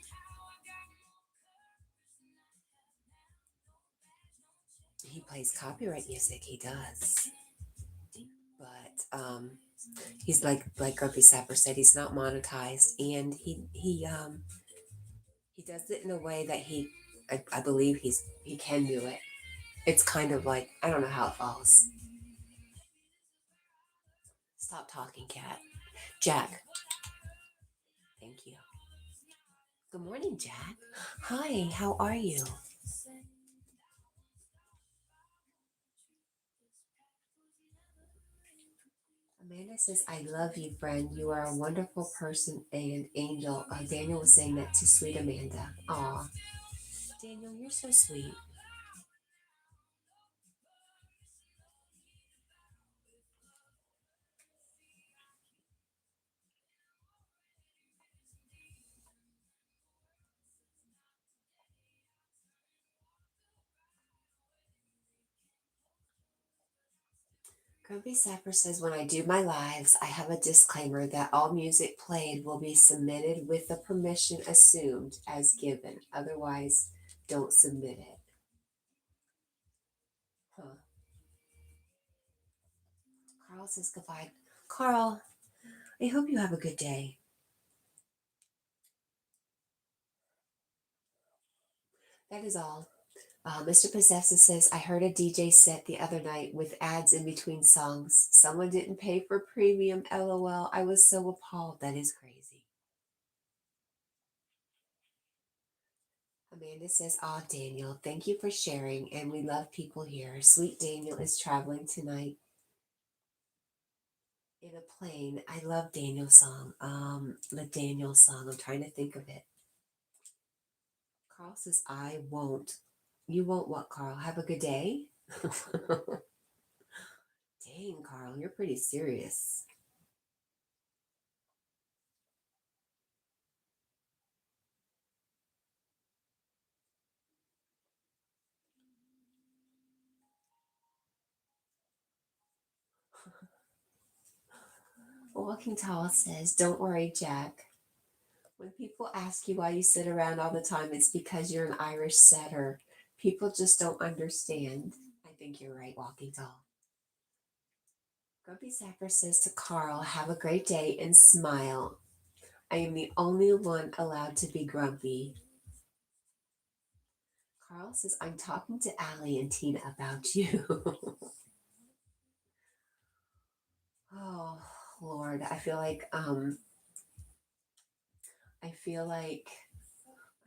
He plays copyright music, he does. But he's like Grumpy Sapper said, he's not monetized, and he does it in a way that I believe he can do it. It's kind of like, I don't know how it falls. Stop talking, Cat. Jack. Thank you. Good morning, Jack. Hi, how are you? Amanda says, I love you, friend. You are a wonderful person and angel. Daniel was saying that to sweet Amanda. Aw, Daniel, you're so sweet. Grumpy Sapper says, when I do my lives, I have a disclaimer that all music played will be submitted with the permission assumed as given. Otherwise, don't submit it. Huh. Carl says goodbye. Carl, I hope you have a good day. That is all. Mr. Possessive says, I heard a DJ set the other night with ads in between songs. Someone didn't pay for premium, lol. I was so appalled. That is crazy. Amanda says, ah, Daniel, thank you for sharing, and we love people here. Sweet Daniel is traveling tonight in a plane. I love Daniel's song. The Daniel song. I'm trying to think of it. Carl says, I won't. You won't what, Carl? Have a good day? Dang, Carl, you're pretty serious. Walking Tall says, don't worry, Jack. When people ask you why you sit around all the time, it's because you're an Irish setter. People just don't understand. I think you're right, Walking Tall. Grumpy Sapper says to Carl, have a great day and smile. I am the only one allowed to be grumpy. Carl says, I'm talking to Allie and Tina about you. Oh, Lord, I feel like I'm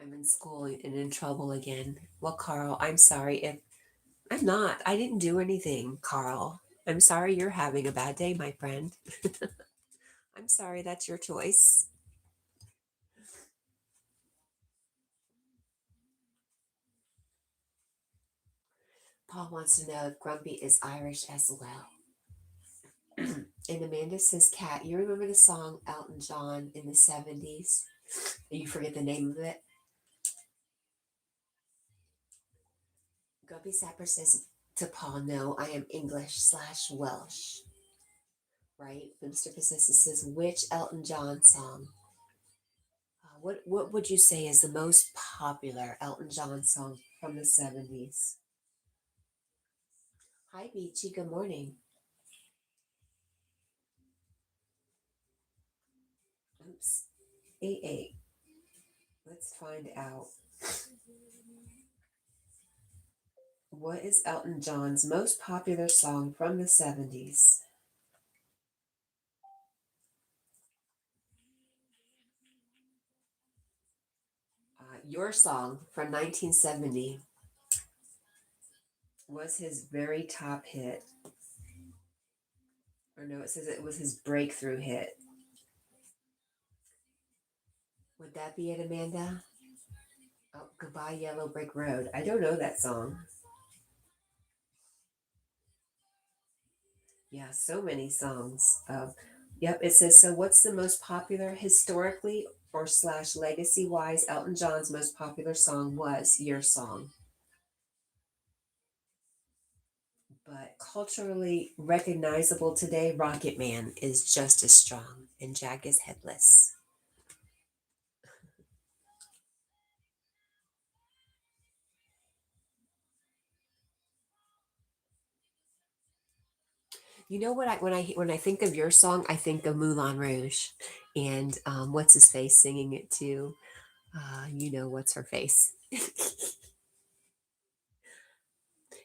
in school and in trouble again. Well, Carl, I'm sorry if I'm not. I didn't do anything, Carl. I'm sorry you're having a bad day, my friend. I'm sorry that's your choice. Paul wants to know if Grumpy is Irish as well. And Amanda says, Kat, you remember the song Elton John in the 70s? You forget the name of it? Guppy Sapper says to Paul, no, I am English/Welsh. Right? Mr. Possessive says, which Elton John song? What would you say is the most popular Elton John song from the 70s? Hi, Beachy. Good morning. Oops. 88. Let's find out. What is Elton John's most popular song from the 70s? Your Song from 1970 was his very top hit. Or no, it says it was his breakthrough hit. Would that be it, Amanda? Oh, Goodbye Yellow Brick Road. I don't know that song. Yeah, so many songs. Yep, it says, so what's the most popular historically or slash legacy wise? Elton John's most popular song was Your Song. But culturally recognizable today, Rocket Man is just as strong and Jack is headless. You know what? When I think of Your Song, I think of Moulin Rouge, and what's his face singing it too. What's her face?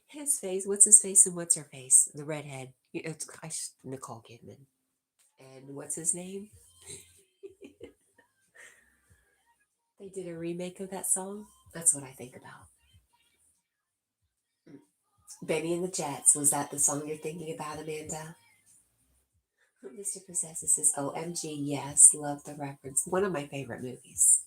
His face. What's his face and what's her face? The redhead. It's Nicole Kidman. And what's his name? They did a remake of that song. That's what I think about. Benny and the Jets. Was that the song you're thinking about, Amanda? Mr. Possessive says, OMG, yes, love the reference. One of my favorite movies.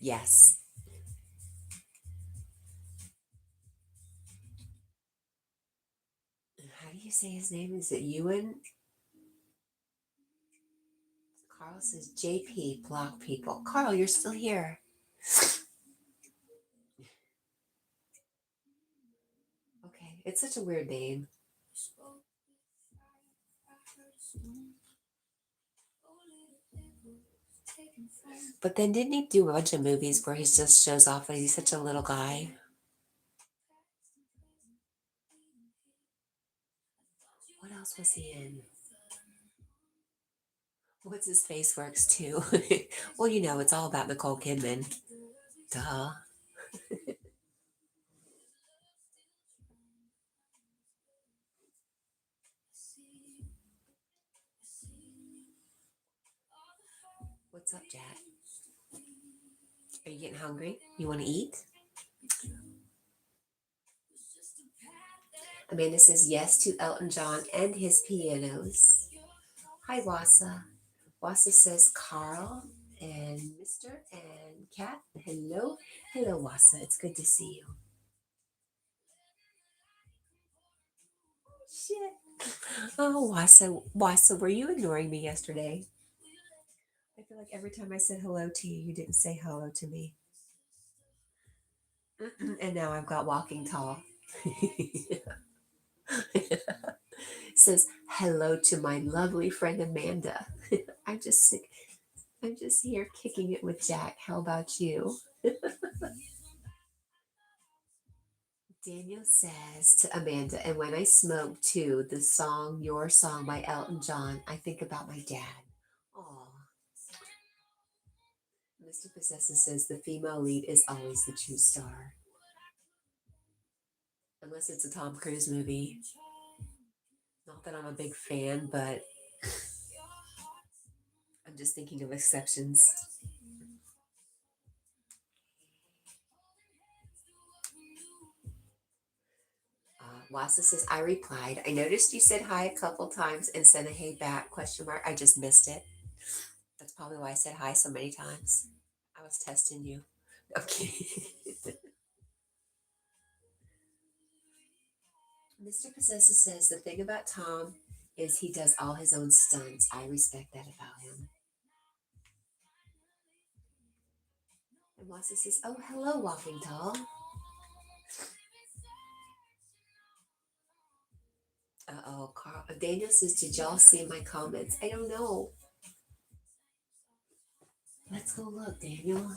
Yes. How do you say his name? Is it Ewan? Carl says JP, block people. Carl, you're still here. Okay, it's such a weird name. But then didn't he do a bunch of movies where he just shows off that he's such a little guy? What else was he in? What's his face works too? Well, it's all about Nicole Kidman. Duh. What's up, Jack? Are you getting hungry? You want to eat? Amanda says yes to Elton John and his pianos. Hi, Wasa. Wasa says Carl and Mr. and Cat. Hello. Hello, Wasa. It's good to see you. Shit. Oh, Wasa, were you ignoring me yesterday? I feel like every time I said hello to you, you didn't say hello to me. And now I've got walking tall. Says hello to my lovely friend Amanda. I'm just sick. I'm just here kicking it with Jack. How about you? Daniel says to Amanda, and when I smoke too, the song Your Song by Elton John, I think about my dad. Oh. Mr. Possessive says the female lead is always the true star. Unless it's a Tom Cruise movie. Not that I'm a big fan, but I'm just thinking of exceptions. Wasa says, I replied. I noticed you said hi a couple times and sent a hey back question mark. I just missed it. That's probably why I said hi so many times. I was testing you. Okay. Mr. Possessive says the thing about Tom is he does all his own stunts. I respect that about him. And Wassa says, oh, hello, Walking Tall. Uh-oh, Carl. Daniel says, did y'all see my comments? I don't know. Let's go look, Daniel.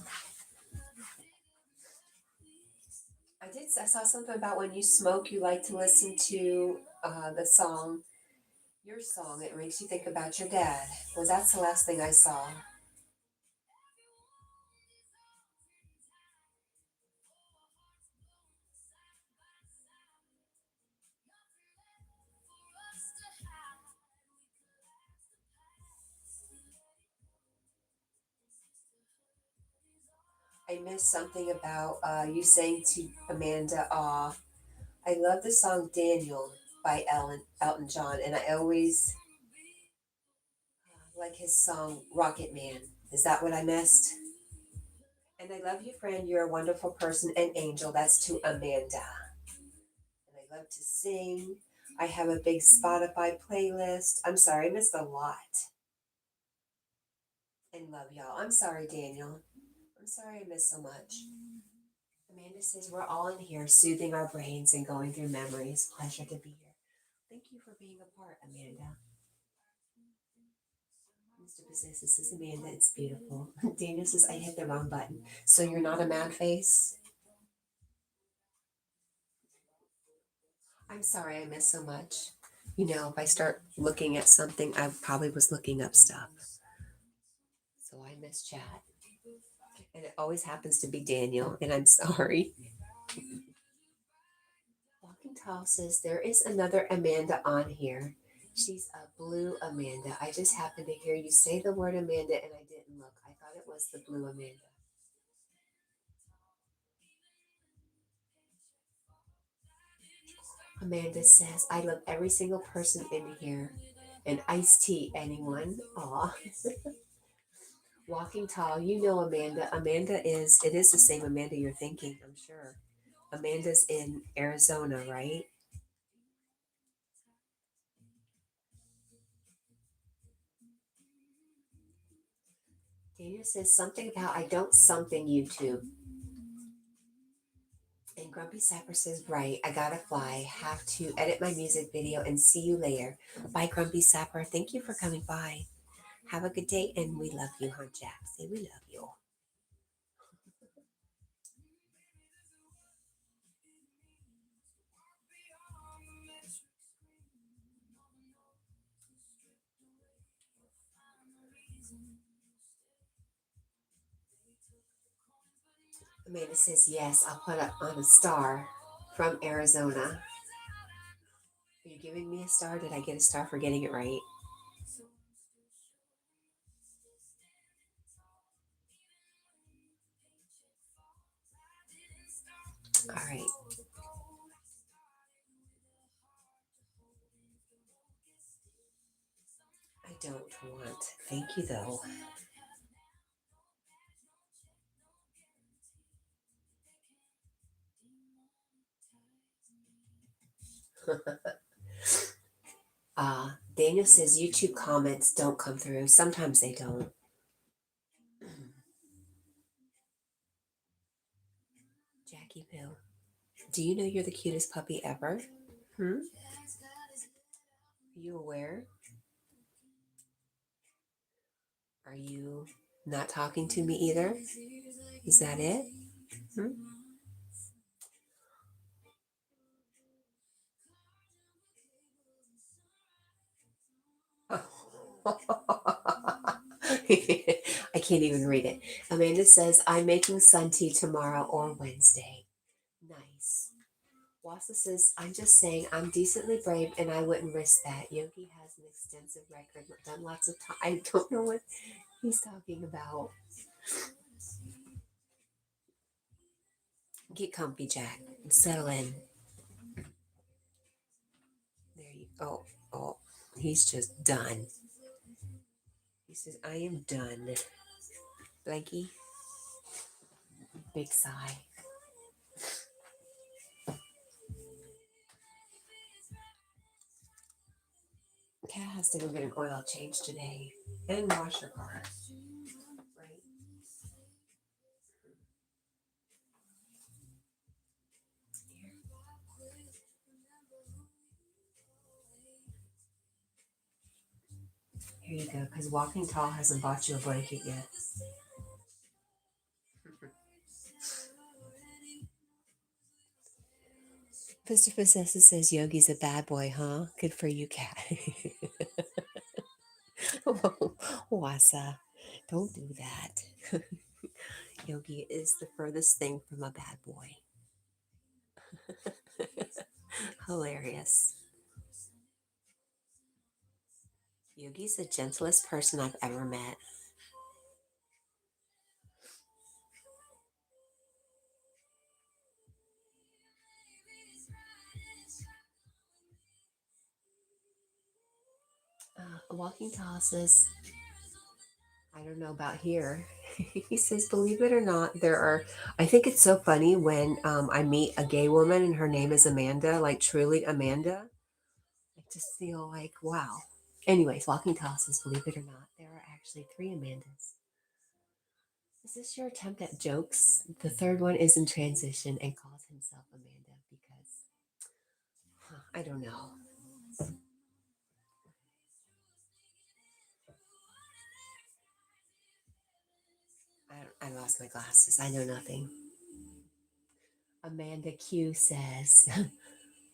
I saw something about when you smoke, you like to listen to the song, your song. It makes you think about your dad. Well, that's the last thing I saw. I missed something about you saying to Amanda, I love the song Daniel by Elton John, and I always like his song Rocket Man. Is that what I missed? And I love you, friend. You're a wonderful person and angel. That's to Amanda. And I love to sing. I have a big Spotify playlist. I'm sorry, I missed a lot. And love y'all. I'm sorry, Daniel. I'm sorry I missed so much. Amanda says we're all in here soothing our brains and going through memories. Pleasure to be here. Thank you for being a part, Amanda. Mr. Possessive says, Amanda, it's beautiful. Daniel says, I hit the wrong button. So you're not a mad face? I'm sorry I missed so much. You know, if I start looking at something, I probably was looking up stuff. So I missed chat. And it always happens to be Daniel, and I'm sorry. Walking Tall says, there is another Amanda on here. She's a blue Amanda. I just happened to hear you say the word Amanda, and I didn't look. I thought it was the blue Amanda. Amanda says, I love every single person in here. And iced tea, anyone? Aw. Walking Tall, you know Amanda. It is the same Amanda you're thinking, I'm sure. Amanda's in Arizona, right? Daniel says something about I don't something YouTube. And Grumpy Sapper says, right, I gotta fly. Have to edit my music video and see you later. Bye, Grumpy Sapper. Thank you for coming by. Have a good day, and we love you, huh, Jack? Say we love you. Amanda says, yes, I'll put up on a star from Arizona. Are you giving me a star? Did I get a star for getting it right? All right. I don't want. Thank you, though. Daniel says YouTube comments don't come through. Sometimes they don't. Jackie Poo, do you know you're the cutest puppy ever? Hmm? Are you aware? Are you not talking to me either? Is that it? Hmm? I can't even read it. Amanda says, I'm making sun tea tomorrow or Wednesday. Nice. Wassa says, I'm just saying I'm decently brave and I wouldn't risk that. Yogi has an extensive record, done lots of time. I don't know what he's talking about. Get comfy, Jack. Settle in. There you go. Oh, he's just done. He says, I am done. Blanky. big sigh. Cat has to go get an oil change today and wash her car. Right? Here you go, because Walking Tall hasn't bought you a blanket yet. Mr. Possessive says Yogi's a bad boy, huh? Good for you, Cat. Wasa, don't do that. Yogi is the furthest thing from a bad boy. Hilarious. Yogi's the gentlest person I've ever met. Walking Tall says, I don't know about here. He says, believe it or not, there are, I think it's so funny when I meet a gay woman and her name is Amanda, like truly Amanda. I just feel like, wow. Anyways, Walking Tall says, believe it or not, there are actually 3 Amandas. Is this your attempt at jokes? The third one is in transition and calls himself Amanda because, I don't know. I lost my glasses. I know nothing. Amanda Q says,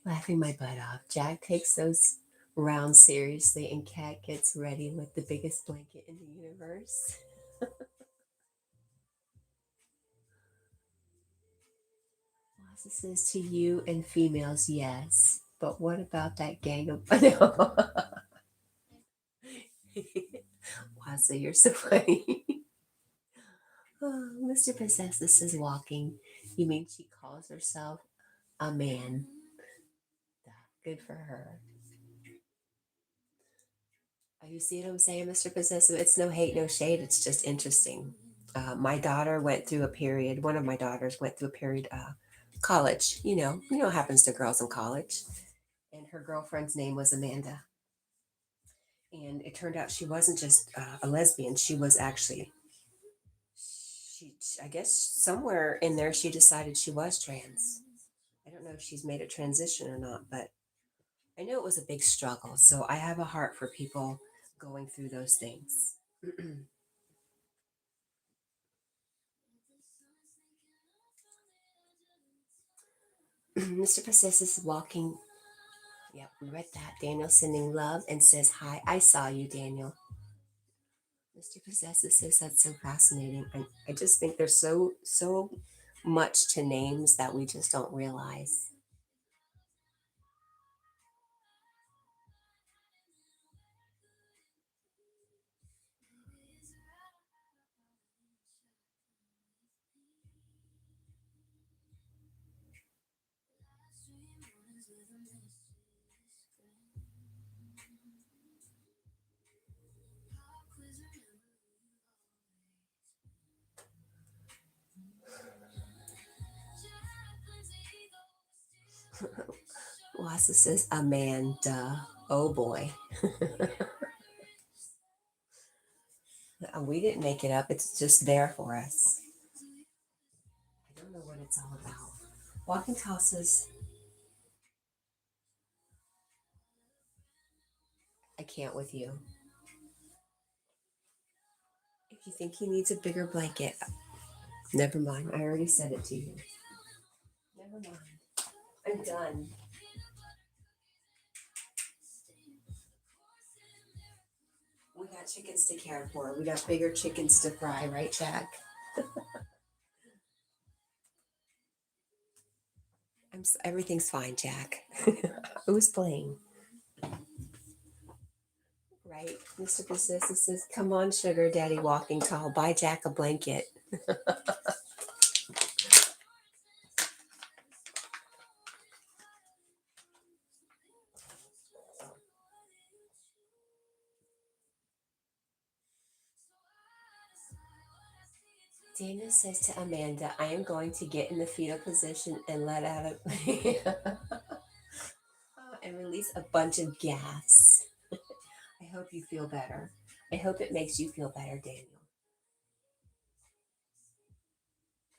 laughing my butt off, Jack takes those rounds seriously and Cat gets ready with the biggest blanket in the universe. Lassa says to you and females, yes. But what about that gang of... Wassa, you're so funny. Oh, Mr. Possesses is walking. You mean she calls herself a man? Good for her. You see what I'm saying, Mr. Possessive? It's no hate, no shade. It's just interesting. My daughter went through a period. One of my daughters went through a period. College. What happens to girls in college. And her girlfriend's name was Amanda. And it turned out she wasn't just a lesbian. She was actually. I guess somewhere in there she decided she was trans. I don't know if she's made a transition or not, but I know it was a big struggle. So I have a heart for people going through those things. Mr. Possesses is walking. Yep, we read that. Daniel sending love and says, hi, I saw you, Daniel. Mr. Possesses says that's so fascinating. I just think there's so much to names that we just don't realize. Wassa says, Amanda. Oh boy. We didn't make it up. It's just there for us. I don't know what it's all about. Walking Tall says, I can't with you. If you think he needs a bigger blanket, never mind. I already said it to you. Never mind. I'm done. We got chickens to care for. We got bigger chickens to fry, right, Jack? Everything's fine, Jack. I was playing. Right? Mr. Persistent says, come on, sugar daddy walking tall. Buy Jack a blanket. Dana says to Amanda, I am going to get in the fetal position and let out a and release a bunch of gas. I hope you feel better. I hope it makes you feel better, Daniel.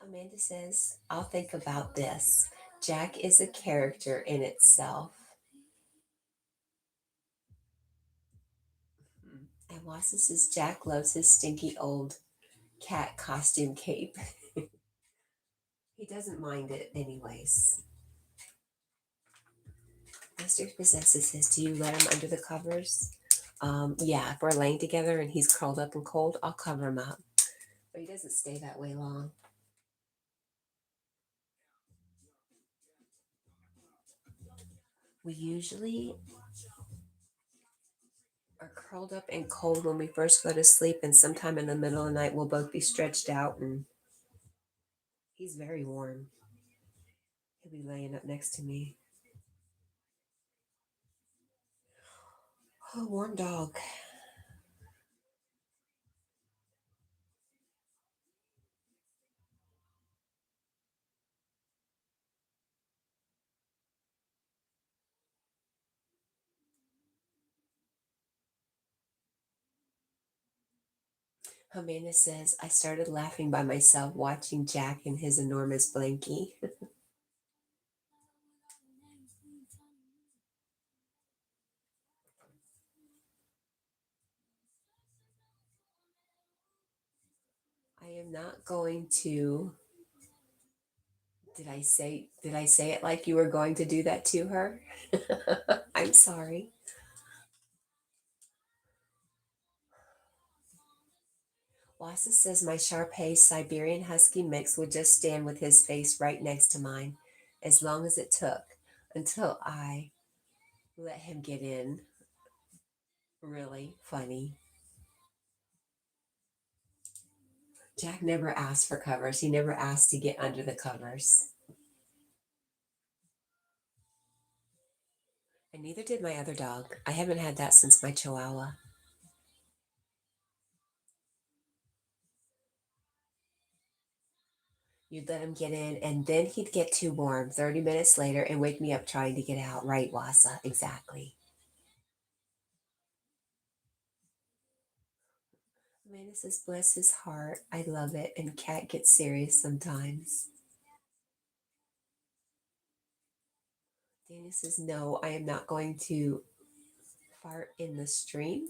Amanda says, I'll think about this. Jack is a character in itself. And Wassa says, Jack loves his stinky old cat costume cape. He doesn't mind it, anyways. Mr. Possessive says, do you let him under the covers? Yeah, if we're laying together and he's curled up and cold, I'll cover him up. But he doesn't stay that way long. We usually are curled up and cold when we first go to sleep, and sometime in the middle of the night we'll both be stretched out, and he's very warm. He'll be laying up next to me. Oh, warm dog. Amanda says, I started laughing by myself watching Jack in his enormous blankie. I am not going to. Did I say it like you were going to do that to her? I'm sorry. Wassa says my Shar-Pei Siberian Husky mix would just stand with his face right next to mine as long as it took until I let him get in. Really funny. Jack never asked for covers. He never asked to get under the covers. And neither did my other dog. I haven't had that since my Chihuahua. You'd let him get in, and then he'd get too warm 30 minutes later and wake me up trying to get out. Right, Wassa? Exactly. Amanda says, bless his heart. I love it. And Cat gets serious sometimes. Dana says, no, I am not going to fart in the stream.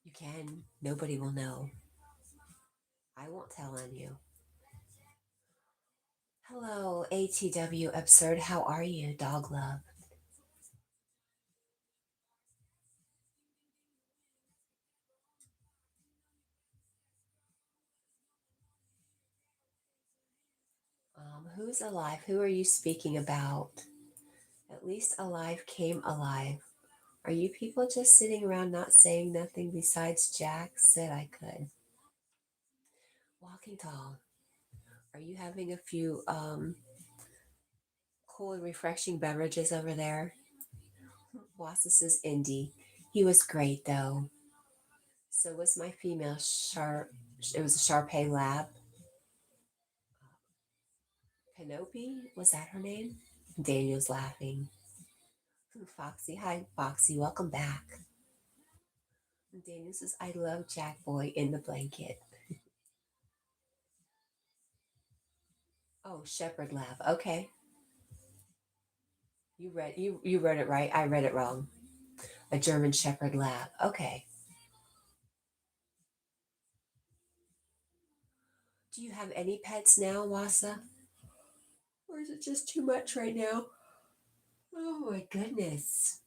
You can. Nobody will know. I won't tell on you. Hello, ATW Absurd. How are you, dog love? Who's alive? Who are you speaking about? At least alive came alive. Are you people just sitting around not saying nothing besides Jack said I could? Walking tall. Are you having a few cool and refreshing beverages over there? Wasis is Indy. He was great though. So was my female Shar. It was a Shar-Pei lab. Penelope, was that her name? Daniel's laughing. Foxy, hi Foxy, welcome back. Daniel says, I love Jack Boy in the blanket. Oh, Shepherd Lab. Okay. You read it right. I read it wrong. A German Shepherd Lab. Okay. Do you have any pets now, Wassa? Or is it just too much right now? Oh my goodness.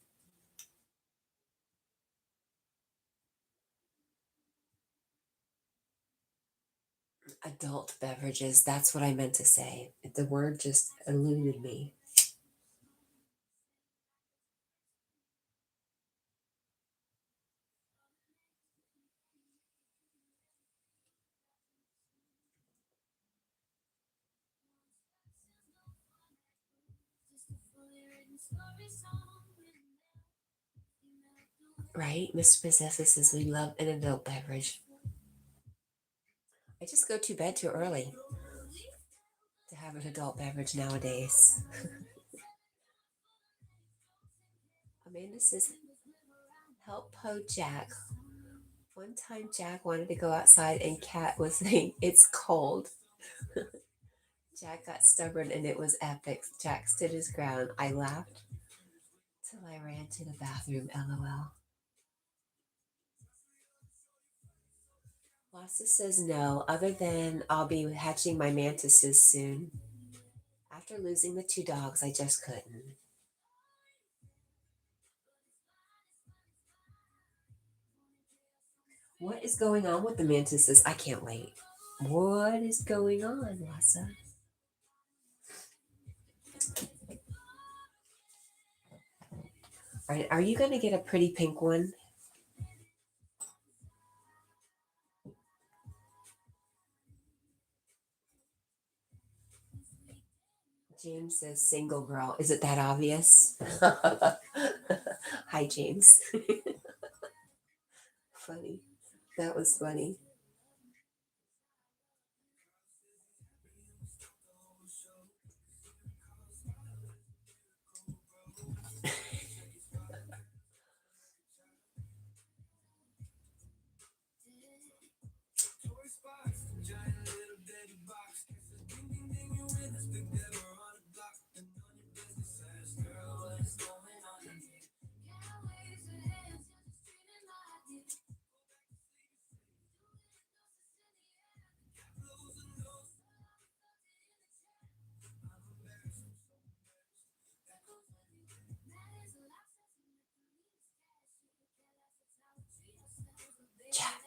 Adult beverages. That's what I meant to say. The word just eluded me. Right? Mr. Possessive says we love an adult beverage. I just go to bed too early to have an adult beverage nowadays. Amanda says, help Po Jack. One time Jack wanted to go outside and Cat was saying, it's cold. Jack got stubborn and it was epic. Jack stood his ground. I laughed till I ran to the bathroom, lol. Lassa says no, other than I'll be hatching my mantises soon. After losing the two dogs, I just couldn't. What is going on with the mantises? I can't wait. What is going on, Lassa? Are you going to get a pretty pink one? James says single girl. Is it that obvious? Hi, James. Funny. That was funny. Jack.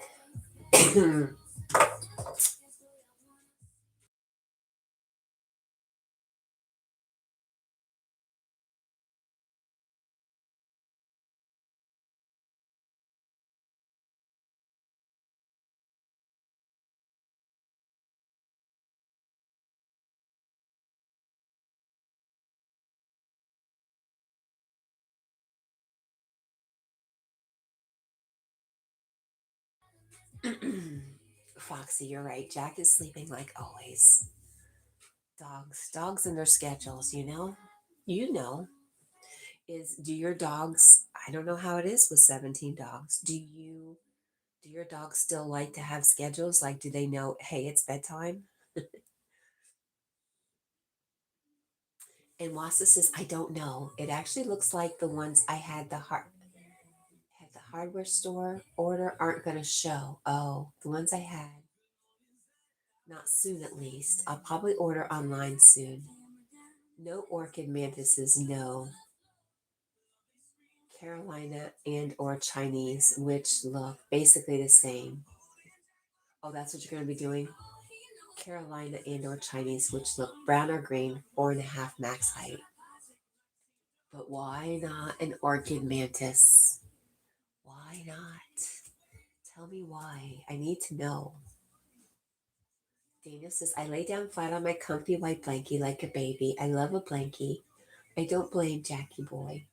Foxy, you're right. Jack is sleeping like always. Dogs and their schedules, you know? You know. Do your dogs, I don't know how it is with 17 dogs. Do your dogs still like to have schedules? Like, do they know, hey, it's bedtime? And Wassa says, I don't know. It actually looks like the ones I had at the hardware store order aren't going to show. Oh, the ones I had. Not soon, at least. I'll probably order online soon. No orchid mantises, no. Carolina and or Chinese, which look basically the same. Oh, that's what you're going to be doing? Carolina and or Chinese, which look brown or green, 4.5 max height. But why not an orchid mantis? Why not? Tell me why. I need to know. Dana says, I lay down flat on my comfy white blankie like a baby. I love a blankie. I don't blame Jackie boy.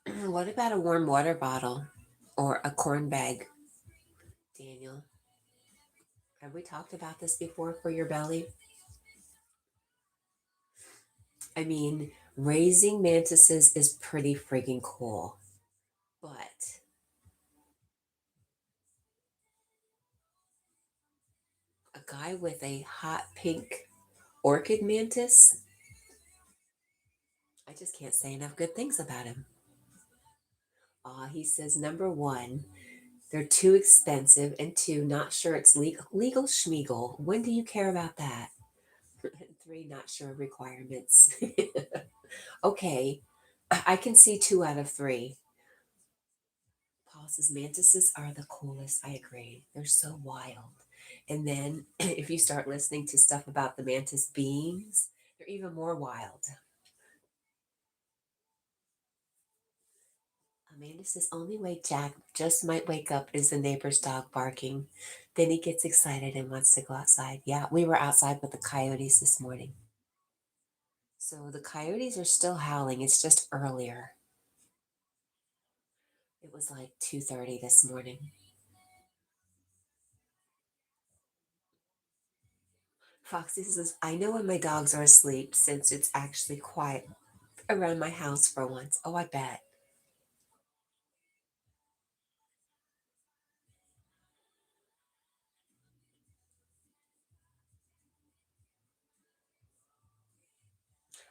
What about a warm water bottle or a corn bag, Daniel? Have we talked about this before for your belly? I mean, raising mantises is pretty freaking cool, but a guy with a hot pink orchid mantis, I just can't say enough good things about him. He says number one, they're too expensive, and two, not sure it's legal schmiegel. When do you care about that? And three, not sure of requirements. Okay, I can see 2 out of 3. Paul says mantises are the coolest. I agree. They're so wild. And then if you start listening to stuff about the mantis beings, they're even more wild. Amanda says only way Jack just might wake up is the neighbor's dog barking. Then he gets excited and wants to go outside. Yeah, we were outside with the coyotes this morning. So the coyotes are still howling. It's just earlier. It was like 2:30 this morning. Foxy says, I know when my dogs are asleep since it's actually quiet around my house for once. Oh, I bet.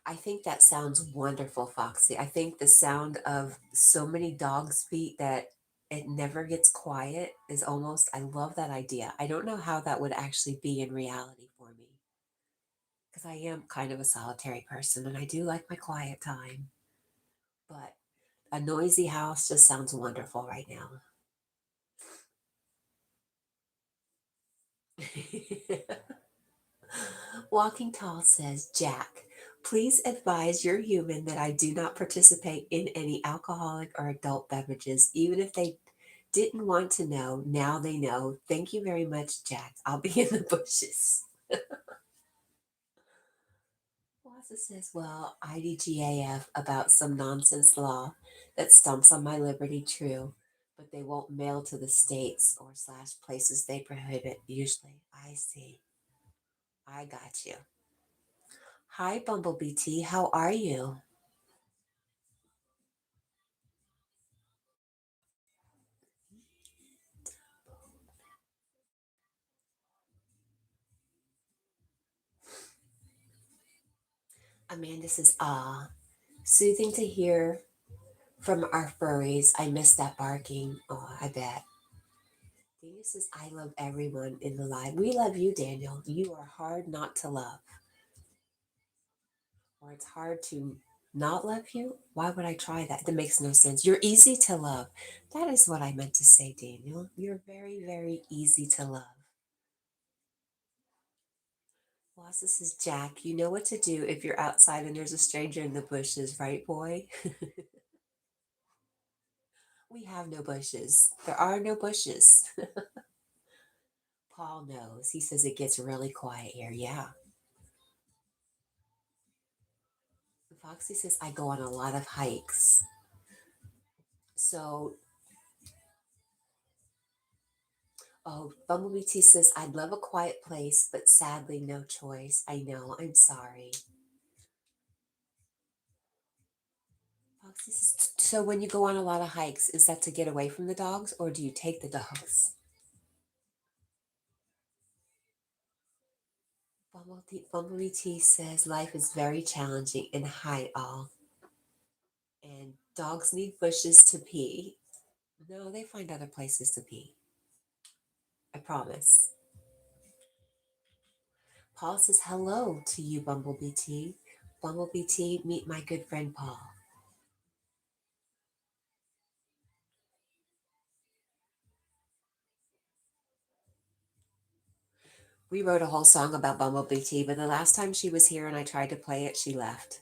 I think that sounds wonderful, Foxy. I think the sound of so many dogs' feet that it never gets quiet is almost, I love that idea. I don't know how that would actually be in reality for me because I am kind of a solitary person and I do like my quiet time. But a noisy house just sounds wonderful right now. Walking Tall says, Jack, please advise your human that I do not participate in any alcoholic or adult beverages, even if they didn't want to know. Now they know. Thank you very much, Jack. I'll be in the bushes. Wassa says, well, IDGAF about some nonsense law that stumps on my liberty, true, but they won't mail to the states or slash places they prohibit usually. I see. I got you. Hi, Bumblebee T. How are you? Amanda says, ah, soothing to hear from our furries. I miss that barking. Oh, I bet. Daniel says, I love everyone in the live. We love you, Daniel. You are hard not to love. Or it's hard to not love you. Why would I try that? That makes no sense. You're easy to love. That is what I meant to say, Daniel. You're very, very easy to love. Wassa says, Jack, you know what to do if you're outside and there's a stranger in the bushes, right, boy? We have no bushes. There are no bushes. Paul knows. He says it gets really quiet here. Yeah. Foxy says I go on a lot of hikes. So, oh, Bumblebee T says I'd love a quiet place, but sadly no choice. I know. I'm sorry. Foxy says, so when you go on a lot of hikes, is that to get away from the dogs or do you take the dogs? Bumblebee T says life is very challenging and hi all. And dogs need bushes to pee. No, they find other places to pee. I promise. Paul says hello to you, Bumblebee T. Bumblebee T, meet my good friend Paul. We wrote a whole song about Bumblebee T, but the last time she was here and I tried to play it, she left.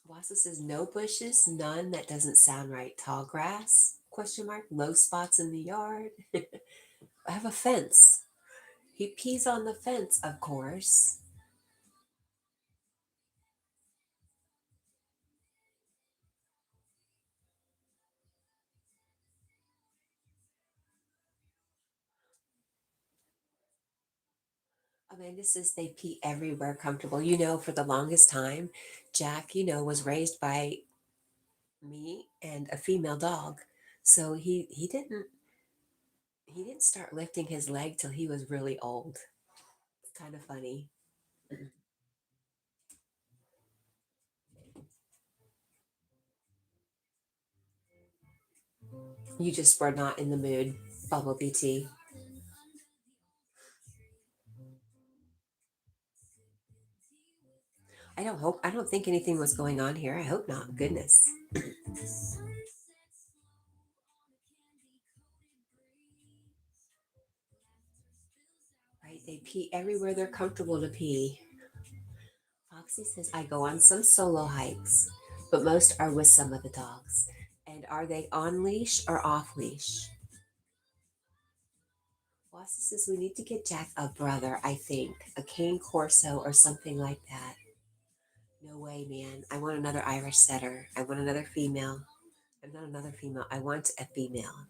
Wassa says no bushes, none. That doesn't sound right. Tall grass? Question mark. Low spots in the yard. I have a fence. He pees on the fence, of course. Amanda says they pee everywhere comfortable. For the longest time, Jack, was raised by me and a female dog. So he didn't start lifting his leg till he was really old. It's kind of funny. You just were not in the mood, Bumblebee T. I don't think anything was going on here. I hope not. Goodness. Right? They pee everywhere they're comfortable to pee. Foxy says, I go on some solo hikes, but most are with some of the dogs. And are they on leash or off leash? Wassa says we need to get Jack a brother, I think. A cane corso or something like that. No way, man. I want another Irish setter. I want another female. I'm not another female. I want a female.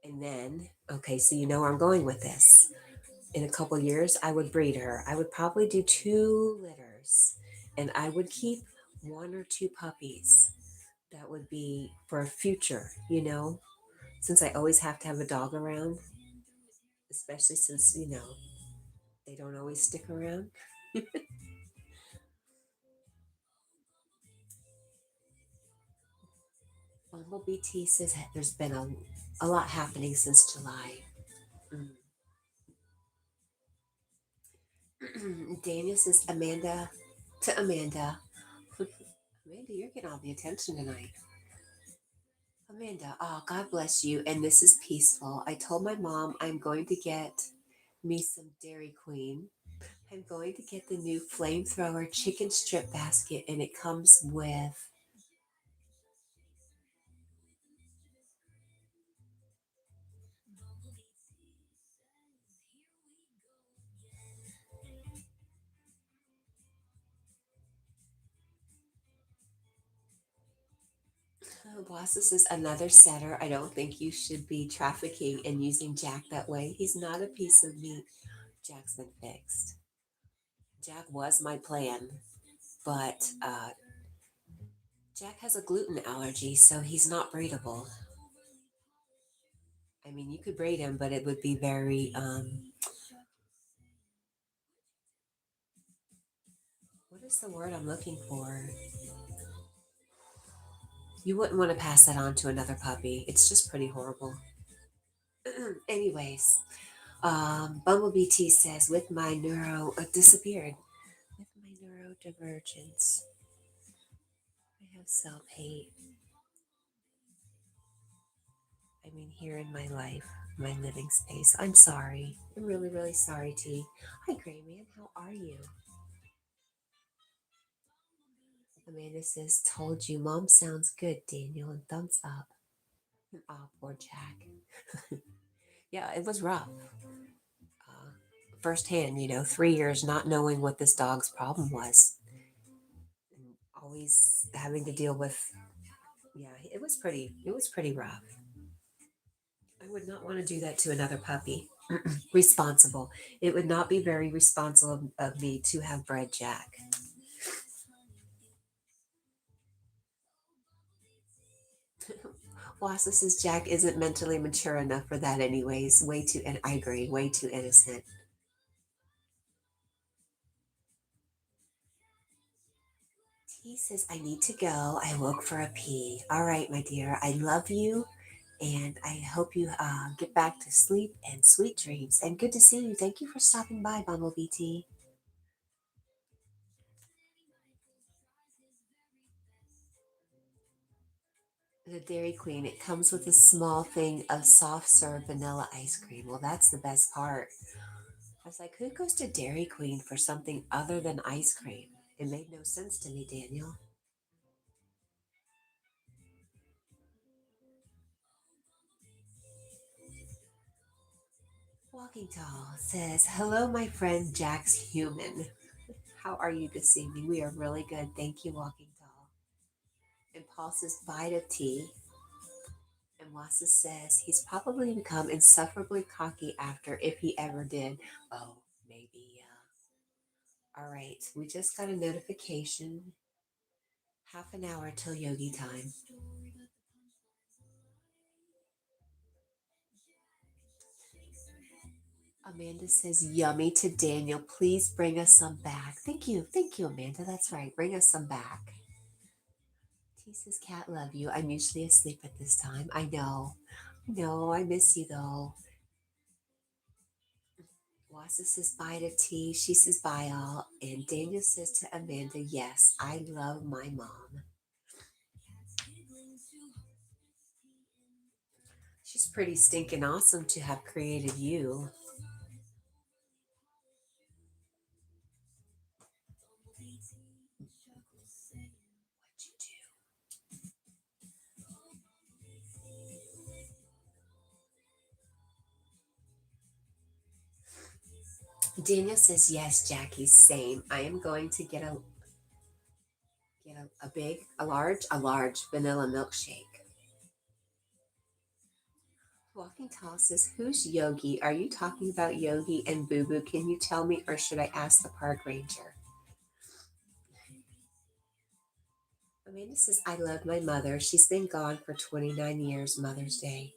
And then, okay, so you know where I'm going with this. In a couple years, I would breed her. I would probably do 2 litters and I would keep 1 or 2 puppies. That would be for a future, since I always have to have a dog around, especially since, they don't always stick around. Bumblebee T says there's been a lot happening since July. Daniel says, Amanda, to Amanda. Amanda, you're getting all the attention tonight. Amanda, oh, God bless you. And this is peaceful. I told my mom I'm going to get me some Dairy Queen. I'm going to get the new flamethrower chicken strip basket, and it comes with. Wassa says, another setter. I don't think you should be trafficking and using Jack that way. He's not a piece of meat. Jack's been fixed. Jack was my plan, but Jack has a gluten allergy, so he's not breedable. I mean, you could breed him, but it would be very, what is the word I'm looking for? You wouldn't want to pass that on to another puppy. It's just pretty horrible. Anyways, Bumblebee T says, with my disappeared. With my neurodivergence, I have self hate. I mean, here in my life, my living space. I'm sorry. I'm really, really sorry, T. Hi, Gray Man. How are you? Amanda says, told you. Mom sounds good, Daniel. And thumbs up. Ah, poor Jack. Yeah, it was rough. Uh, Firsthand, 3 years not knowing what this dog's problem was. And always having to deal with, yeah, it was pretty rough. I would not want to do that to another puppy. Responsible. It would not be very responsible of me to have bred Jack. Wassa says Jack isn't mentally mature enough for that, anyways. Way too, and I agree, way too innocent. He says, I need to go. I woke for a pee. All right, my dear. I love you. And I hope you get back to sleep and sweet dreams. And good to see you. Thank you for stopping by, Bumblebee T. The Dairy Queen, it comes with a small thing of soft serve vanilla ice cream. Well, that's the best part. I was like, who goes to Dairy Queen for something other than ice cream? It made no sense to me, Daniel. Walking Tall says, hello, my friend Jack's Human. How are you this evening? We are really good. Thank you, Walking Tall. And Paul says, bite of tea. And Wassa says, he's probably become insufferably cocky after, if he ever did. Oh, maybe. All right, we just got a notification. Half an hour till yogi time. Amanda says, yummy to Daniel. Please bring us some back. Thank you. Thank you, Amanda. That's right. Bring us some back. T says, Cat, love you. I'm usually asleep at this time. I know. No, I miss you though. Wassa says bye to T. She says bye all. And Daniel says to Amanda, yes, I love my mom. She's pretty stinking awesome to have created you. What'd you do? Daniel says, yes, Jackie, same. I am going to a large vanilla milkshake. Walking Tall says, who's Yogi? Are you talking about Yogi and Boo Boo? Can you tell me, or should I ask the park ranger? Amanda says, I love my mother. She's been gone for 29 years, Mother's Day.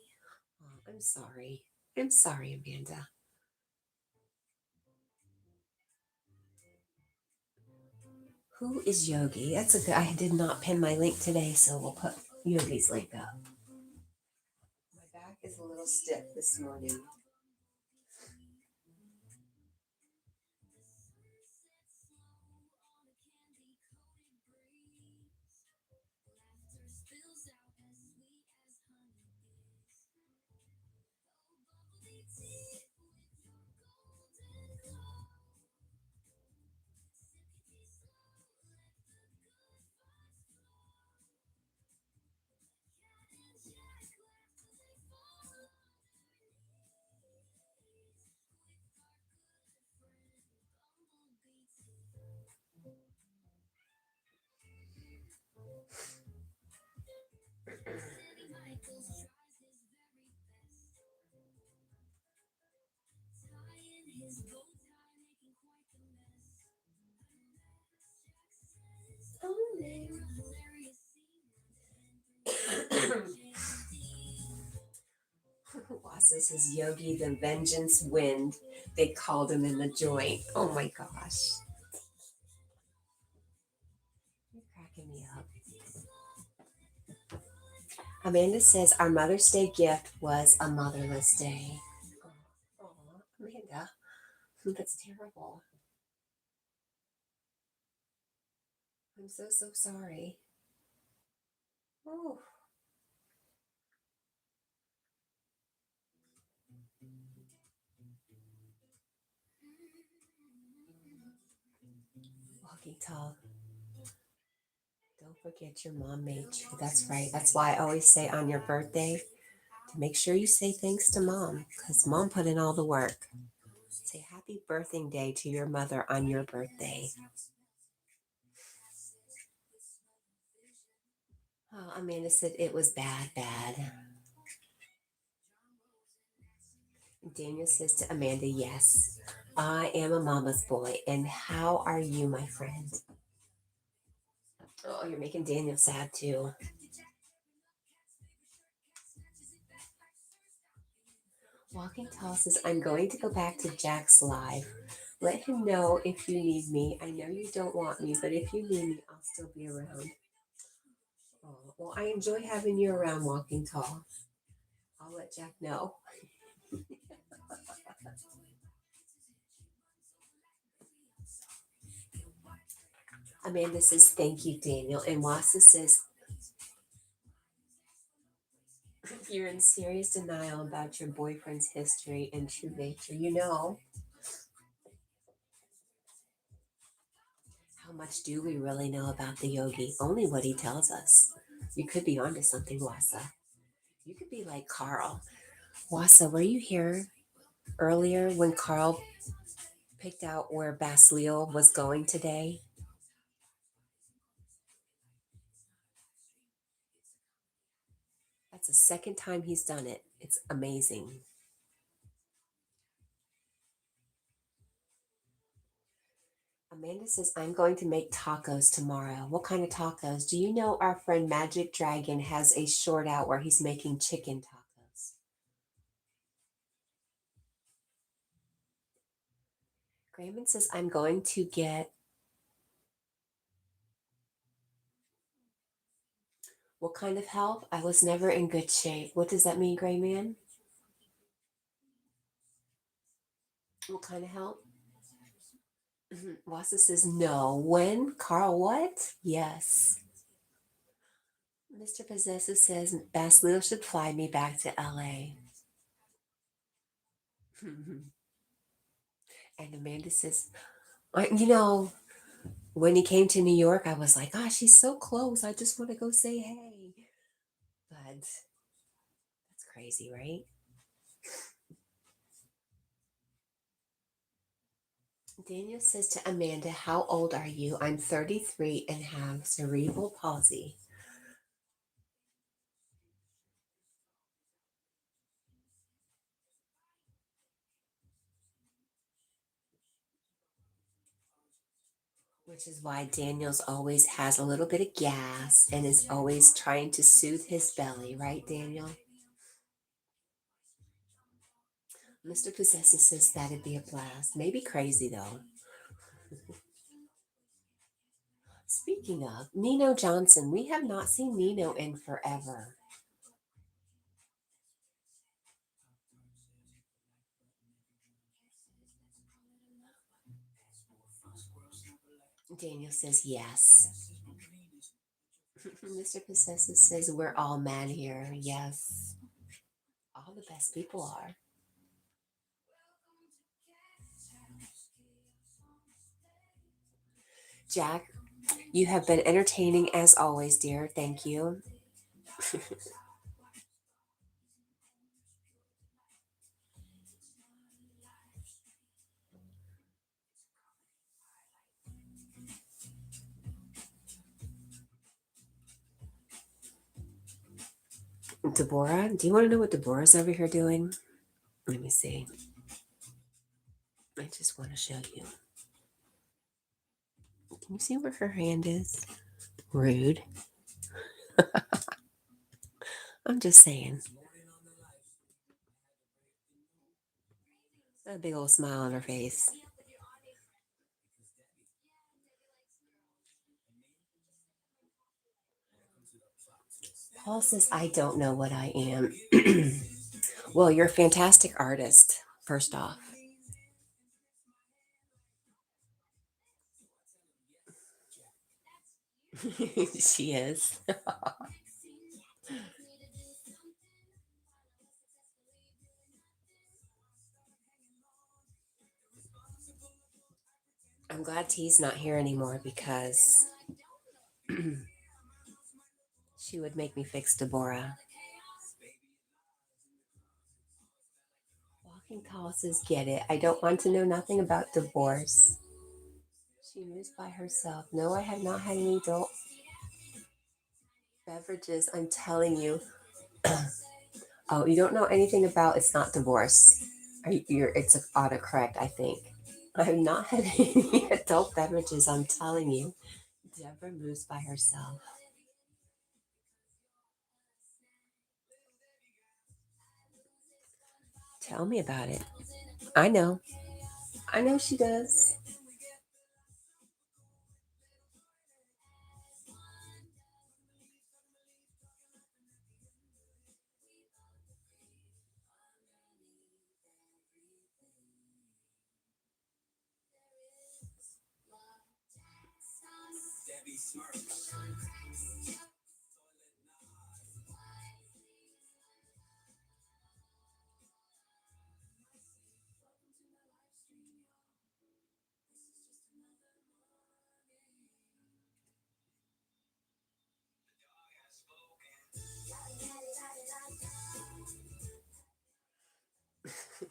Oh, I'm sorry. I'm sorry, Amanda. Who is Yogi? That's a good. I did not pin my link today, so we'll put Yogi's link up. My back is a little stiff this morning. Wasa says Yogi the Vengeance Wind. They called him in the joint. Oh my gosh. You're cracking me up. Amanda says our Mother's Day gift was a motherless day. Oh, Amanda, that's terrible. I'm so sorry. Oh. Walking Tall. Don't forget your mom made you. That's right. That's why I always say on your birthday to make sure you say thanks to mom, because mom put in all the work. Say happy birthing day to your mother on your birthday. Oh, Amanda said it was bad. Daniel says to Amanda, yes, I am a mama's boy. And how are you, my friend? Oh, you're making Daniel sad too. Walking Tall says, I'm going to go back to Jack's live. Let him know if you need me. I know you don't want me, but if you need me, I'll still be around. Oh, well, I enjoy having you around, Walking Tall. I'll let Jack know. Amanda says, thank you, Daniel. And Wasa says, you're in serious denial about your boyfriend's history and true nature. You know, how much do we really know about the yogi? Only what he tells us. You could be onto something, Wasa. You could be like Carl. Wasa, were you here earlier when Carl picked out where Basleel was going today? That's the second time he's done it. It's amazing. Amanda says, I'm going to make tacos tomorrow. What kind of tacos? Do you know our friend Magic Dragon has a short out where he's making chicken tacos? Grayman says, I'm going to get. What kind of help? I was never in good shape. What does that mean, Grayman? What kind of help? Wasa says, no. When? Carl, what? Yes. Mr. Possessive says, Basleel should fly me back to LA. And Amanda says, you know, when he came to New York, I was like, gosh, he's so close. I just want to go say hey. But that's crazy, right? Daniel says to Amanda, "How old are you?" "I'm 33 and have cerebral palsy." Which is why Daniel's always has a little bit of gas and is always trying to soothe his belly, right, Daniel? Mr. Possessive says that'd be a blast. Maybe crazy, though. Speaking of, Nino Johnson, we have not seen Nino in forever. Daniel says yes. Mr. Possessive says we're all mad here. Yes. All the best people are. Jack, you have been entertaining as always, dear. Thank you. Deborah, do you want to know what Deborah's over here doing? Let me see. I just want to show you. Can you see where her hand is? Rude. I'm just saying. A big old smile on her face. Paul says, "I don't know what I am." Well, you're a fantastic artist, first off. She is. I'm glad T's not here anymore because she would make me fix Deborah. Walking Tall says, "Get it. I don't want to know nothing about divorce." She moves by herself. No, I have not had any adult beverages. I'm telling you. Oh, you don't know anything about it's not divorce. It's autocorrect, I think. I have not had any adult beverages. I'm telling you. Deborah moves by herself. Tell me about it. I know. I know she does.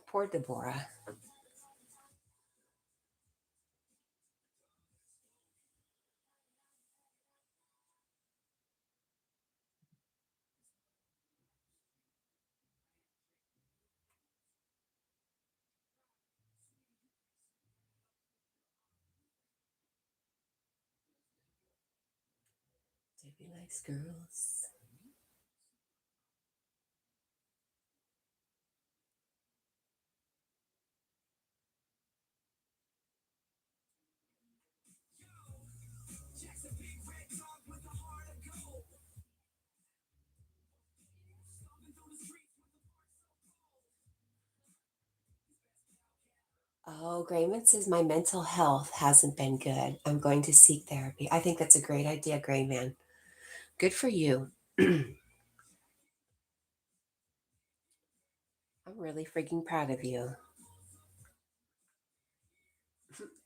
Poor Deborah. Debbie likes girls. Oh, Grayman says my mental health hasn't been good. I'm going to seek therapy. I think that's a great idea, Grayman. Good for you. I'm really freaking proud of you.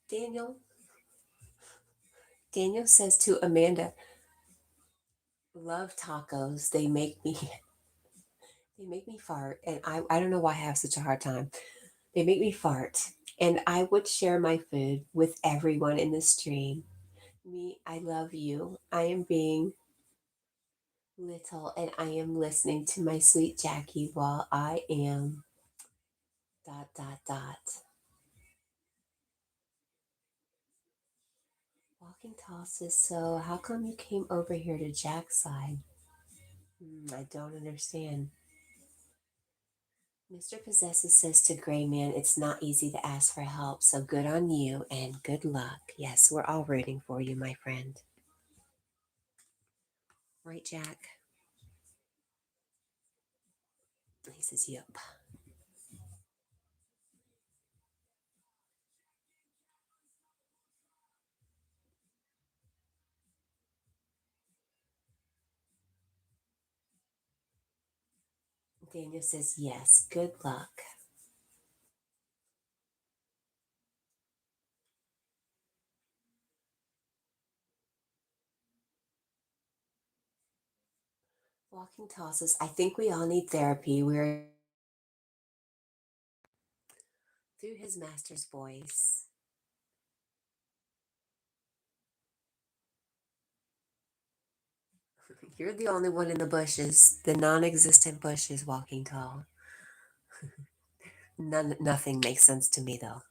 Daniel. Daniel says to Amanda, "Love tacos. They make me they make me fart." And I don't know why I have such a hard time. They make me fart. and I would share my food with everyone in the stream. Me, I love you. I am being little and I am listening to my sweet Jackie while I am dot dot dot. Walking tall says, so how come you came over here to Jack's side? I don't understand. Mr. Possessive says to Gray Man, it's not easy to ask for help, so good on you and good luck. Yes, we're all rooting for you, my friend. Right, Jack? He says, yep. Daniel says, yes, good luck. Walking Tall says, I think we all need therapy. We're through his master's voice. You're the only one in the bushes, the non existent bushes, Walking Tall. Nothing makes sense to me, though.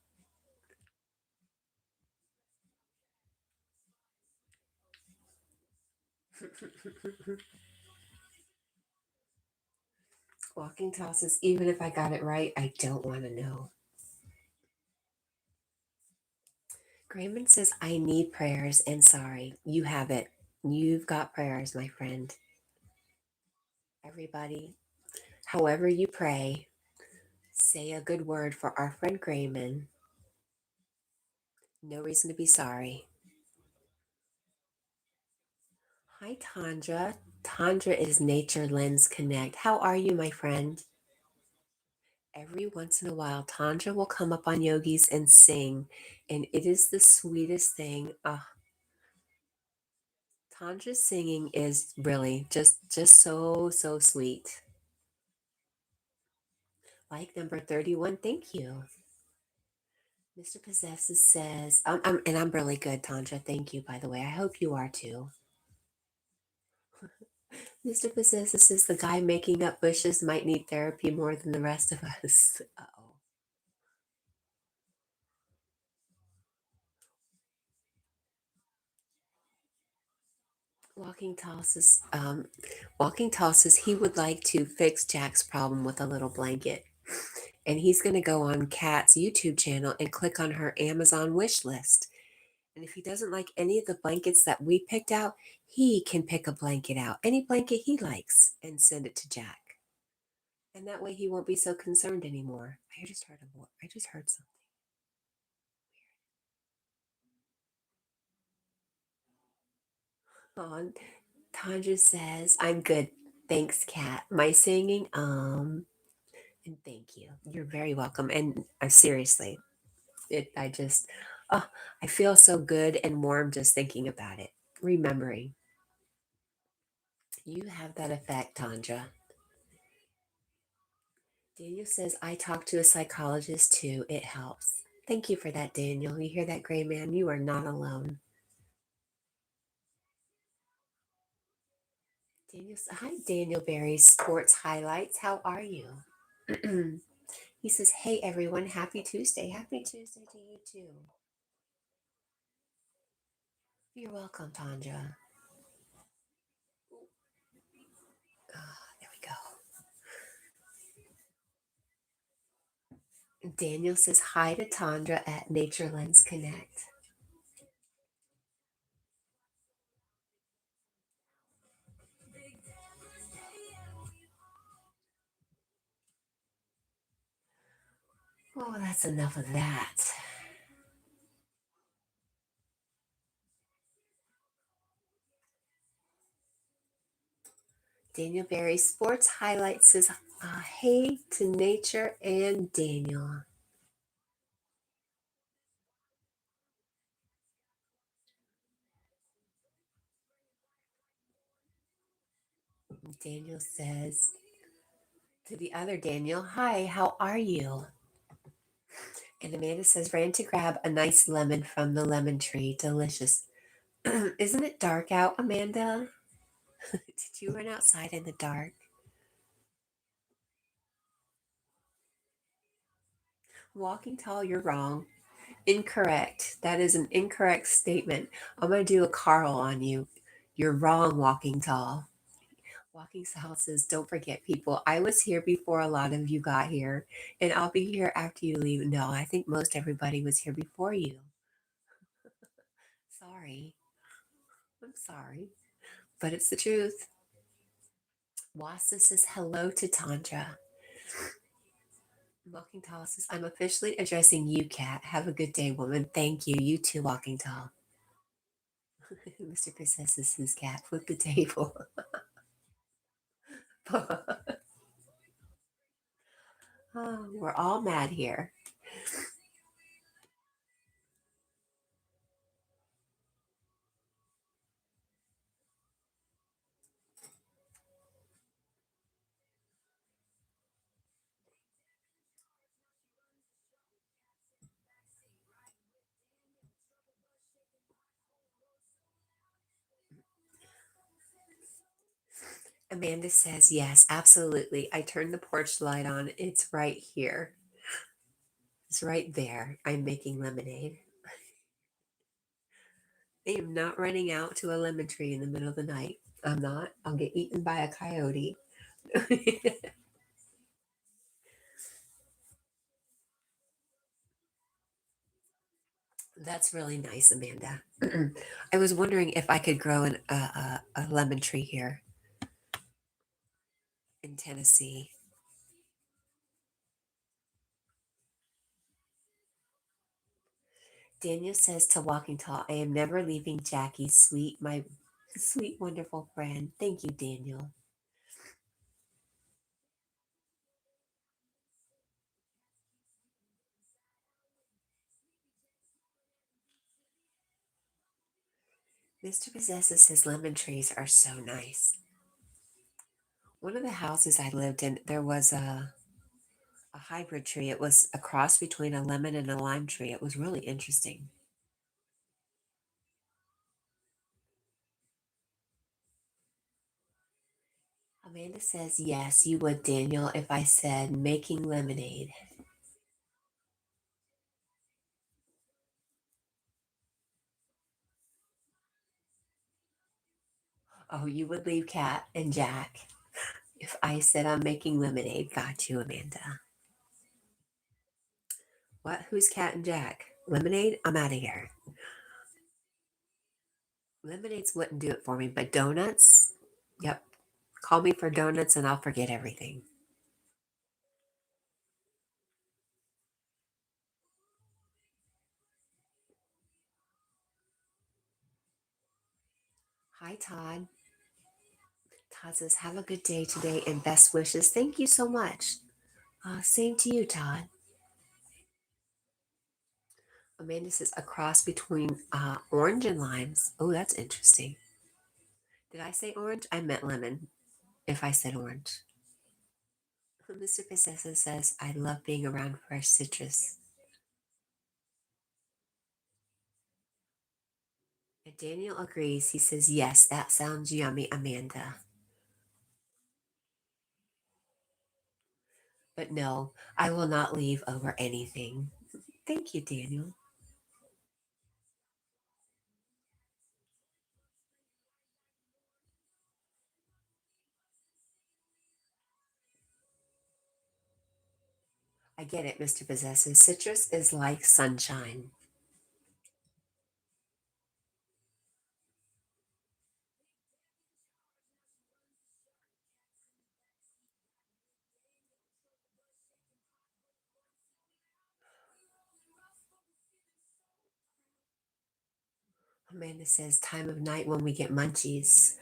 Walking Tall says, even if I got it right, I don't want to know. Grayman says, I need prayers and sorry. You have it. You've got prayers, my friend. Everybody, however you pray, say a good word for our friend Grayman. No reason to be sorry. Hi, Tandra. Tandra is Nature Lens Connect. How are you, my friend? Every once in a while, Tandra will come up on yogis and sing, and it is the sweetest thing. Tandra's singing is really just so sweet. Like number 31, thank you. Mr. Possesses says, and I'm really good, Tandra. Thank you, by the way. I hope you are too. Mr. Possesses says the guy making up bushes might need therapy more than the rest of us. Uh-oh. Walking Tall says he would like to fix Jack's problem with a little blanket. And he's going to go on Kat's YouTube channel and click on her Amazon wish list. And if he doesn't like any of the blankets that we picked out, he can pick a blanket out, any blanket he likes, and send it to Jack. And that way he won't be so concerned anymore. I just heard something. Oh, Tandra says, I'm good. Thanks, Kat. My singing, and thank you. You're very welcome. And seriously, I just, oh, I feel so good and warm just thinking about it. Remembering. You have that effect, Tandra. Daniel says, I talked to a psychologist too. It helps. Thank you for that, Daniel. You hear that, Gray Man? You are not alone. Hi, Daniel Berry Sports Highlights. How are you? He says, hey, everyone. Happy Tuesday. Happy Tuesday to you too. You're welcome, Tandra. There we go. Daniel says, hi to Tandra at Nature Lens Connect. Oh, that's enough of that. Daniel Berry Sports Highlights says, hey to Nature and Daniel. Daniel says to the other Daniel, hi, how are you? And Amanda says, ran to grab a nice lemon from the lemon tree. Delicious. Isn't it dark out, Amanda? Did you run outside in the dark? Walking tall, you're wrong. Incorrect. That is an incorrect statement. I'm going to do a Carl on you. You're wrong, walking tall. Walking Tall says, don't forget, people. I was here before a lot of you got here, and I'll be here after you leave. No, I think most everybody was here before you. Sorry. I'm sorry. But it's the truth. Wassa says, hello to Tandra. Walking Tall says, I'm officially addressing you, Cat. Have a good day, woman. Thank you. You too, Walking Tall. Mr. Possesses says, Cat, flip the table. Oh, we're all mad here. Amanda says, yes, absolutely. I turned the porch light on. It's right here. It's right there. I'm making lemonade. I am not running out to a lemon tree in the middle of the night. I'm not. I'll get eaten by a coyote. That's really nice, Amanda. I was wondering if I could grow a lemon tree here in Tennessee. Daniel says to Walking Tall, I am never leaving Jackie, my sweet, wonderful friend. Thank you, Daniel. Mr. Possesses says lemon trees are so nice. One of the houses I lived in, there was a hybrid tree. It was a cross between a lemon and a lime tree. It was really interesting. Amanda says, yes, you would, Daniel, if I said making lemonade. Oh, you would leave Cat and Jack if I said I'm making lemonade. Got you, Amanda. What? Who's Cat and Jack? Lemonade? I'm out of here. Lemonades wouldn't do it for me, but donuts? Yep. Call me for donuts and I'll forget everything. Hi, Todd. Todd says, have a good day today and best wishes. Thank you so much. Same to you, Todd. Amanda says, a cross between orange and limes. Oh, that's interesting. Did I say orange? I meant lemon if I said orange. Mr. Possessa says, I love being around fresh citrus. And Daniel agrees. He says, yes, that sounds yummy, Amanda. But no, I will not leave over anything. Thank you, Daniel. I get it, Mr. Possessive. Citrus is like sunshine. Amanda says, time of night when we get munchies.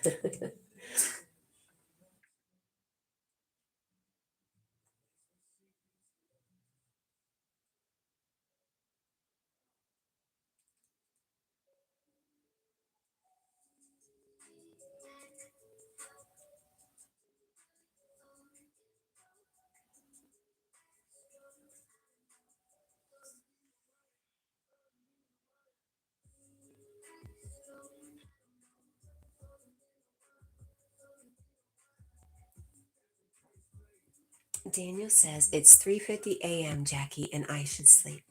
Daniel says it's 3:50 a.m., Jackie, and I should sleep.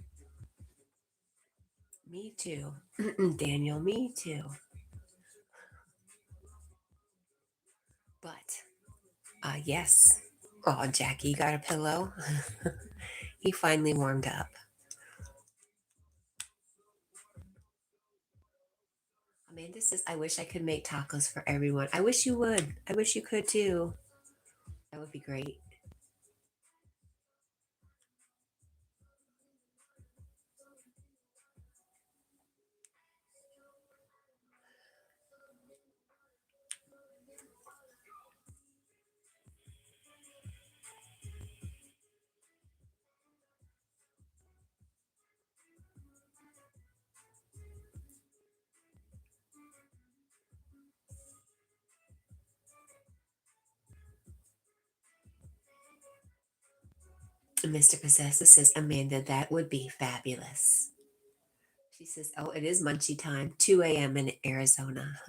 Me too. Daniel, me too. But, yes. Oh, Jackie, got a pillow? He finally warmed up. Amanda says, I wish I could make tacos for everyone. I wish you would. I wish you could too. That would be great. Mr. Possessor says, Amanda, that would be fabulous. She says, oh, it is munchy time, 2 a.m. in Arizona.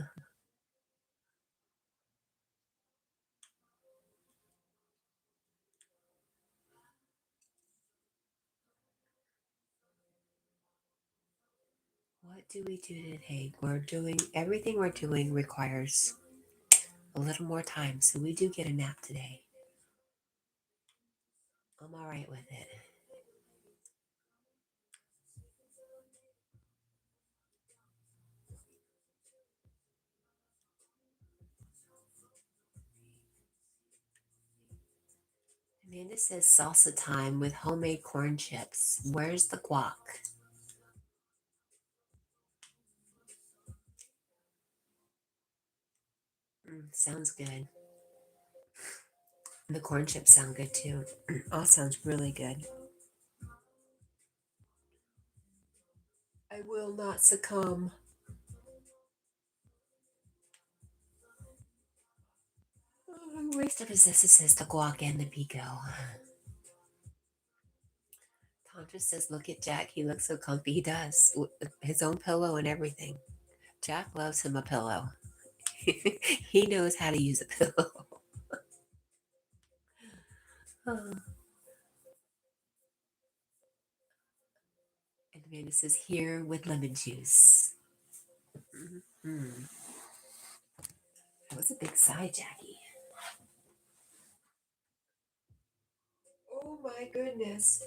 What do we do today? Everything we're doing requires a little more time, so we do get a nap today. I'm all right with it. Amanda says salsa time with homemade corn chips. Where's the guac? Sounds good. The corn chips sound good too. All sounds really good. I will not succumb. Waster Possessor says the guac and the pico. Tantra says, look at Jack. He looks so comfy. He does. His own pillow and everything. Jack loves him a pillow. He knows how to use a pillow. Oh. And Amanda says, here with lemon juice. Mm-hmm. That was a big sigh, Jackie. Oh my goodness.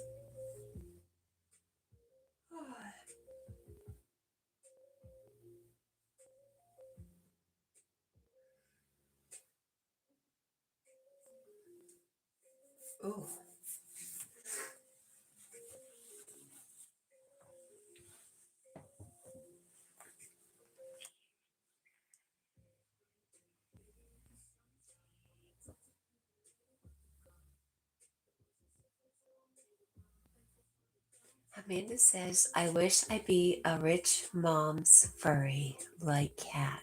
Oh. Amanda says, I wish I'd be a rich mom's furry like Cat.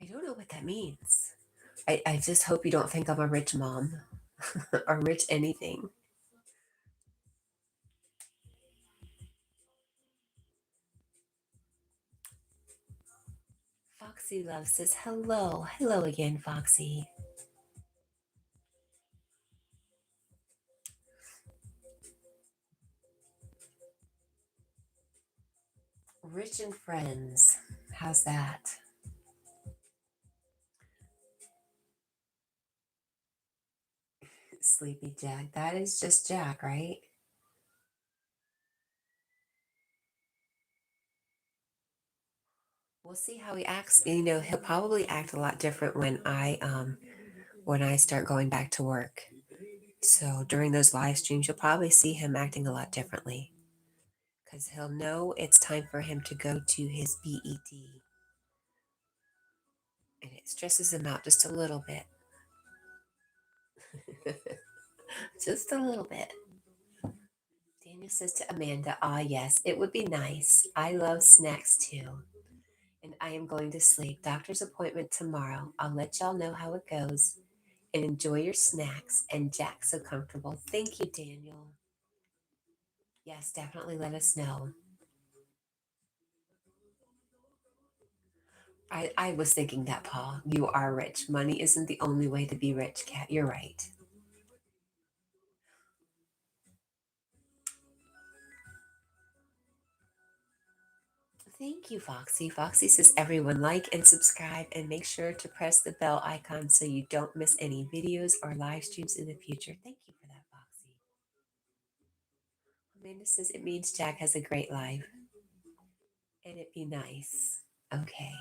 I don't know what that means. I just hope you don't think I'm a rich mom or rich anything. Foxy Love says, hello. Hello again, Foxy. Rich and Friends. How's that? Sleepy Jack. That is just Jack, right? We'll see how he acts. He'll probably act a lot different when I start going back to work. So during those live streams, you'll probably see him acting a lot differently because he'll know it's time for him to go to his BED, and it stresses him out just a little bit. Just a little bit. Daniel says to Amanda, yes, it would be nice. I love snacks too. And I am going to sleep. Doctor's appointment tomorrow. I'll let y'all know how it goes. And enjoy your snacks. And Jack's so comfortable. Thank you, Daniel. Yes, definitely let us know. I was thinking that, Paul. You are rich. Money isn't the only way to be rich, Cat. You're right. Thank you, Foxy. Foxy says, everyone like and subscribe and make sure to press the bell icon so you don't miss any videos or live streams in the future. Thank you for that, Foxy. Amanda says, it means Jack has a great life and it be nice. Okay.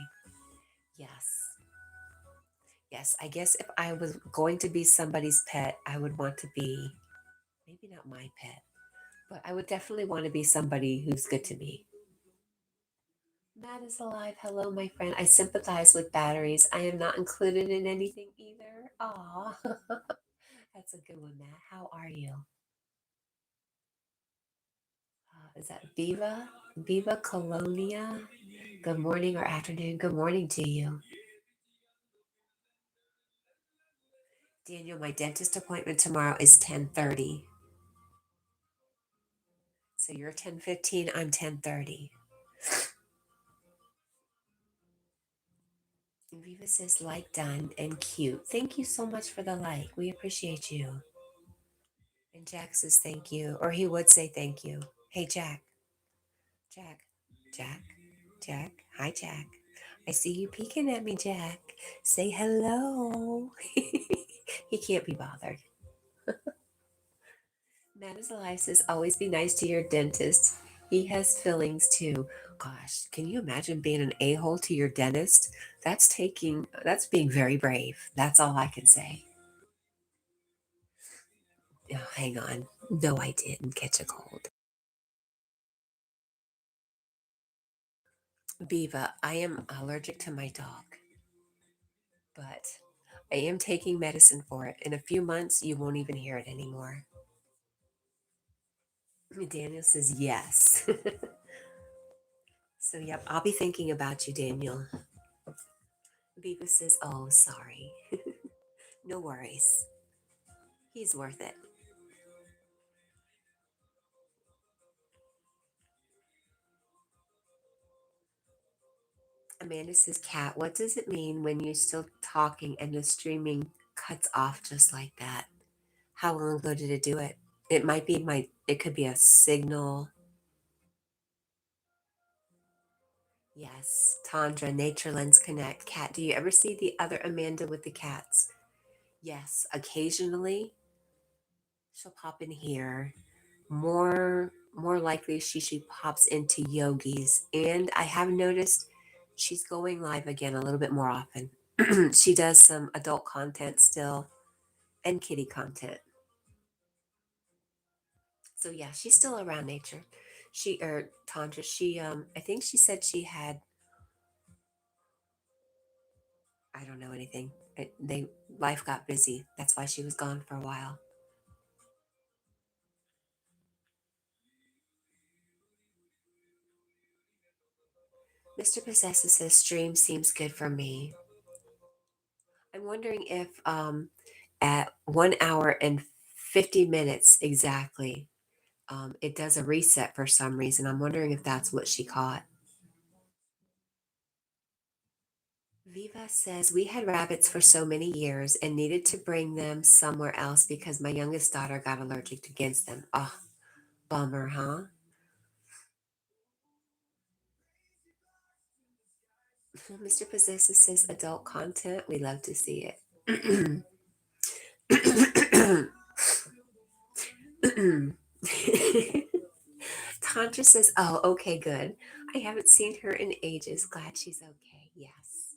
Yes. Yes. I guess if I was going to be somebody's pet, I would want to be maybe not my pet, but I would definitely want to be somebody who's good to me. Matt is alive. Hello, my friend. I sympathize with batteries. I am not included in anything either. Aw. That's a good one, Matt. How are you? Is that Viva? Viva Colonia? Good morning or afternoon. Good morning to you. Daniel, my dentist appointment tomorrow is 10:30. So you're 10:15, I'm 10:30. Viva says like done and cute. Thank you so much for the like. We appreciate you. And Jack says thank you, or he would say thank you. Hey Jack. Jack. Jack. Jack. Hi Jack. I see you peeking at me, Jack. Say hello. He can't be bothered. Matt is alive says always be nice to your dentist. He has fillings too. Gosh, can you imagine being an a-hole to your dentist? That's being very brave. That's all I can say. Oh, hang on. No, I didn't catch a cold. Viva, I am allergic to my dog, but I am taking medicine for it. In a few months, you won't even hear it anymore. Daniel says yes. So, yep, I'll be thinking about you, Daniel. Viva says, oh, sorry. No worries. He's worth it. Amanda says, Kat, what does it mean when you're still talking and the streaming cuts off just like that? How long ago did it do it? It could be a signal. Yes, Tandra, Nature Lens Connect. Cat, do you ever see the other Amanda with the cats? Yes, occasionally she'll pop in here. More likely she pops into Yogis. And I have noticed she's going live again a little bit more often. She does some adult content still and kitty content. So yeah, she's still around nature. Tandra, I think she said she had, I don't know anything. Life got busy. That's why she was gone for a while. Mr. Possessive says stream seems good for me. I'm wondering if at 1 hour and 50 minutes exactly, it does a reset for some reason. I'm wondering if that's what she caught. Viva says, we had rabbits for so many years and needed to bring them somewhere else because my youngest daughter got allergic against them. Oh, bummer, huh? Mr. Possessive says, adult content. We love to see it. Tantra says, oh, okay, good. I haven't seen her in ages. Glad she's okay. Yes.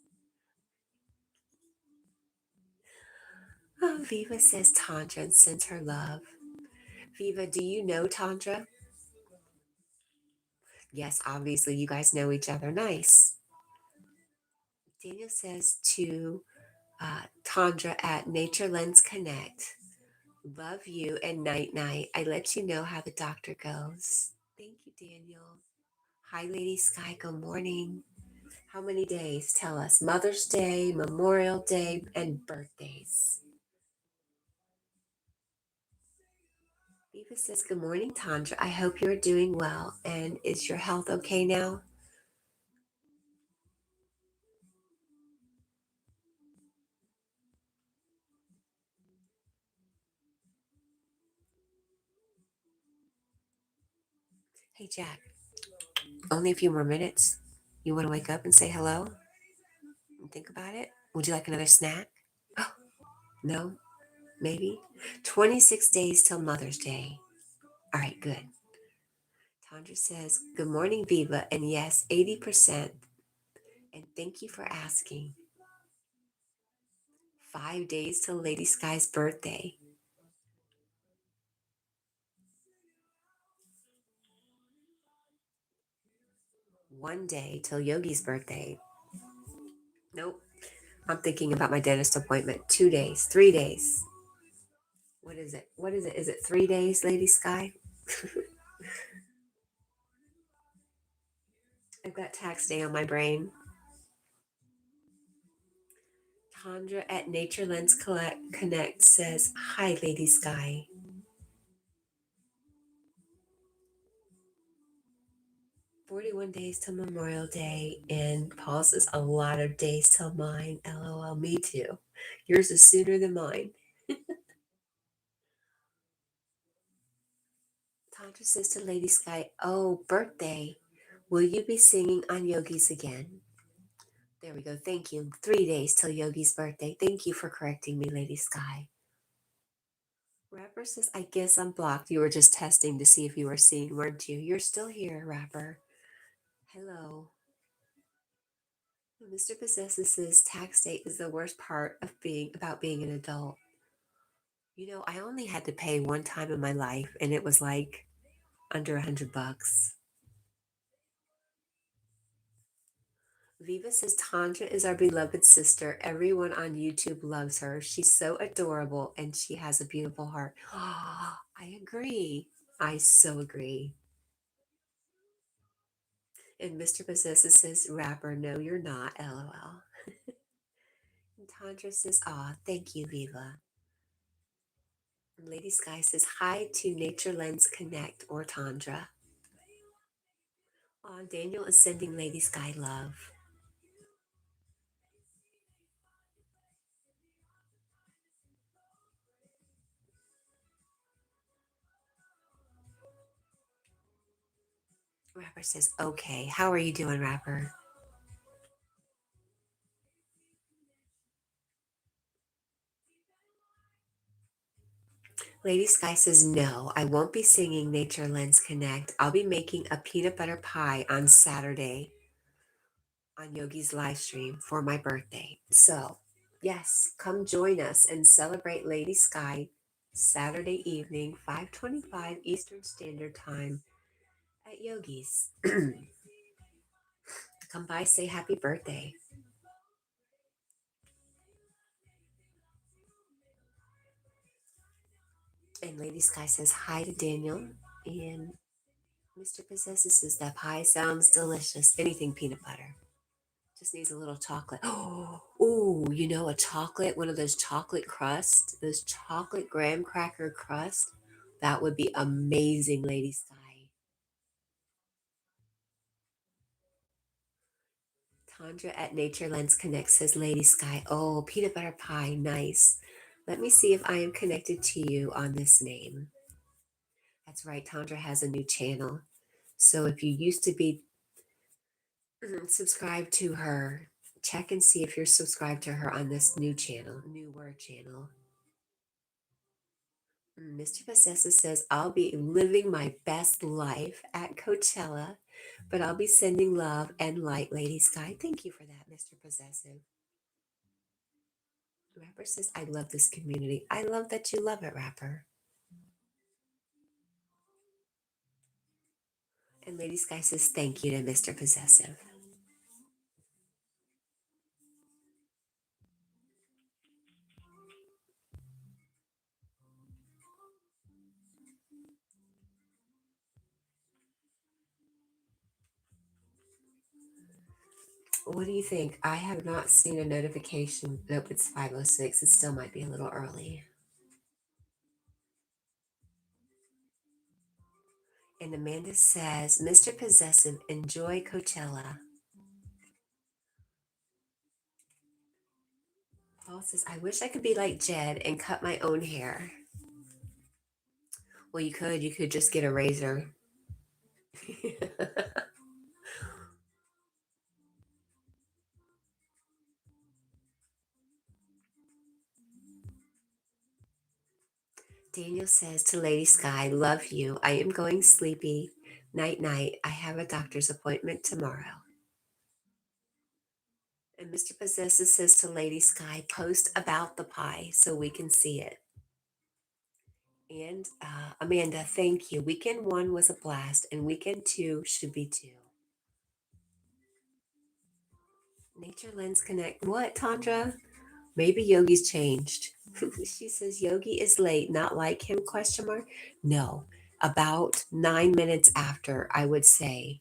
Oh, Viva says Tantra and sends her love. Viva, do you know Tantra? Yes, obviously, you guys know each other. Nice. Daniel says to Tandra at Nature Lens Connect, love you and night night. I let you know how the doctor goes. Thank you, Daniel. Hi, Lady Sky. Good morning. How many days? Tell us. Mother's Day, Memorial Day, and birthdays. Viva says, good morning, Tandra. I hope you're doing well. And is your health okay now? Hey, Jack, only a few more minutes. You want to wake up and say hello and think about it? Would you like another snack? Oh, no, maybe. 26 days till Mother's Day. All right, good. Tandra says, good morning, Viva. And yes, 80%. And thank you for asking. 5 days till Lady Sky's birthday. One day till Yogi's birthday. Nope. I'm thinking about my dentist appointment. 2 days, 3 days. What is it? What is it? Is it 3 days, Lady Sky? I've got tax day on my brain. Tandra at Nature Lens Connect says, hi, Lady Sky. 41 days till Memorial Day, and Paul says a lot of days till mine. LOL, me too. Yours is sooner than mine. Tandra says to Lady Sky, oh, birthday. Will you be singing on Yogi's again? There we go. Thank you. 3 days till Yogi's birthday. Thank you for correcting me, Lady Sky. Rapper says, I guess I'm blocked. You were just testing to see if you were seen, weren't you? You're still here, Rapper. Hello. Mr. Possesses says tax day is the worst part of being an adult. You know, I only had to pay one time in my life, and it was like under $100. Viva says Tandra is our beloved sister. Everyone on YouTube loves her. She's so adorable, and she has a beautiful heart. I agree. I so agree. And Mr. Possesses says, rapper, no, you're not, LOL. And Tandra says, aw, thank you, Viva. And Lady Sky says, hi to Nature Lens Connect or Tandra. Aw, Daniel is sending Lady Sky love. Rapper says, okay. How are you doing, Rapper? Lady Sky says, no, I won't be singing Nature Lens Connect. I'll be making a peanut butter pie on Saturday on Yogi's live stream for my birthday. So, yes, come join us and celebrate Lady Sky Saturday evening, 5:25 Eastern Standard Time at Yogi's. Come by, say happy birthday. And Lady Sky says hi to Daniel. And Mr. Possesses says that pie sounds delicious. Anything peanut butter. Just needs a little chocolate. Oh, you know, a chocolate, one of those chocolate crusts, those chocolate graham cracker crust. That would be amazing, Lady Sky. Tandra at Nature Lens Connect says, Lady Sky, oh, peanut butter pie, nice. Let me see if I am connected to you on this name. That's right, Tandra has a new channel. So if you used to be subscribed to her, check and see if you're subscribed to her on this new channel, new word channel. Mr. Possessive says, I'll be living my best life at Coachella, but I'll be sending love and light, Lady Sky. Thank you for that, Mr. Possessive. Rapper says, I love this community. I love that you love it, Rapper. And Lady Sky says, thank you to Mr. Possessive. What do you think? I have not seen a notification. Nope, it's 5:06. It still might be a little early. And Amanda says, Mr. Possessive, enjoy Coachella. Paul says, I wish I could be like Jed and cut my own hair. Well, you could just get a razor. Daniel says to Lady Sky, love you. I am going sleepy. Night, night. I have a doctor's appointment tomorrow. And Mr. Possessive says to Lady Sky, post about the pie so we can see it. And Amanda, thank you. Weekend 1 was a blast, and weekend 2 should be too. Nature Lens Connect. What, Tandra? Maybe Yogi's changed. She says Yogi is late, not like him, question mark? No, about 9 minutes after, I would say.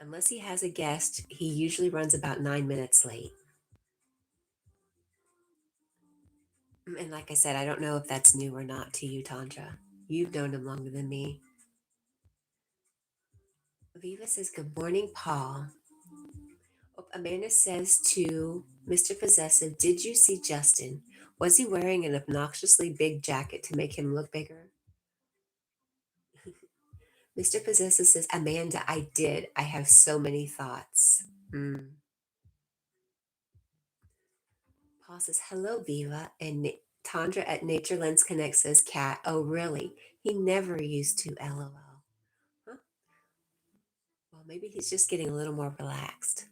Unless he has a guest, he usually runs about 9 minutes late. And like I said, I don't know if that's new or not to you, Tandra. You've known him longer than me. Viva says, good morning, Paul. Amanda says to Mr. Possessive, did you see Justin? Was he wearing an obnoxiously big jacket to make him look bigger? Mr. Possessive says, Amanda, I did. I have so many thoughts. Paul says, hello, Viva. And Tandra at Nature Lens Connect says, Cat, oh, really? He never used to, LOL. Huh? Well, maybe he's just getting a little more relaxed.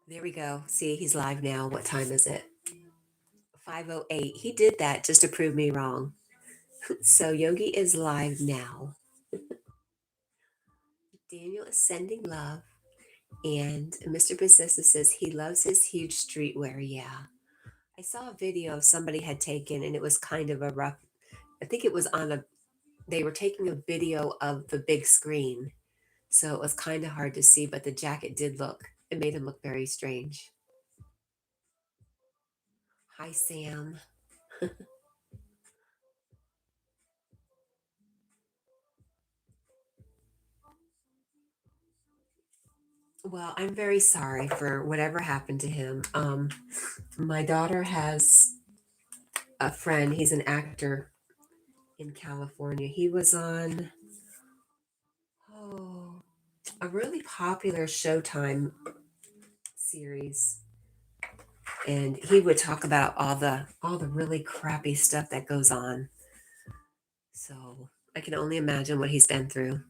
There we go. See, he's live now. What time is it? 5:08. He did that just to prove me wrong. So Yogi is live now. Daniel is sending love. And Mr. Possessive says he loves his huge streetwear. Yeah. I saw a video somebody had taken, and it was kind of a rough. I think it was they were taking a video of the big screen. So it was kind of hard to see, but the jacket it made him look very strange. Hi, Sam. Well, I'm very sorry for whatever happened to him. My daughter has a friend, he's an actor in California. He was on a really popular Showtime series, and he would talk about all the really crappy stuff that goes on. So I can only imagine what he's been through.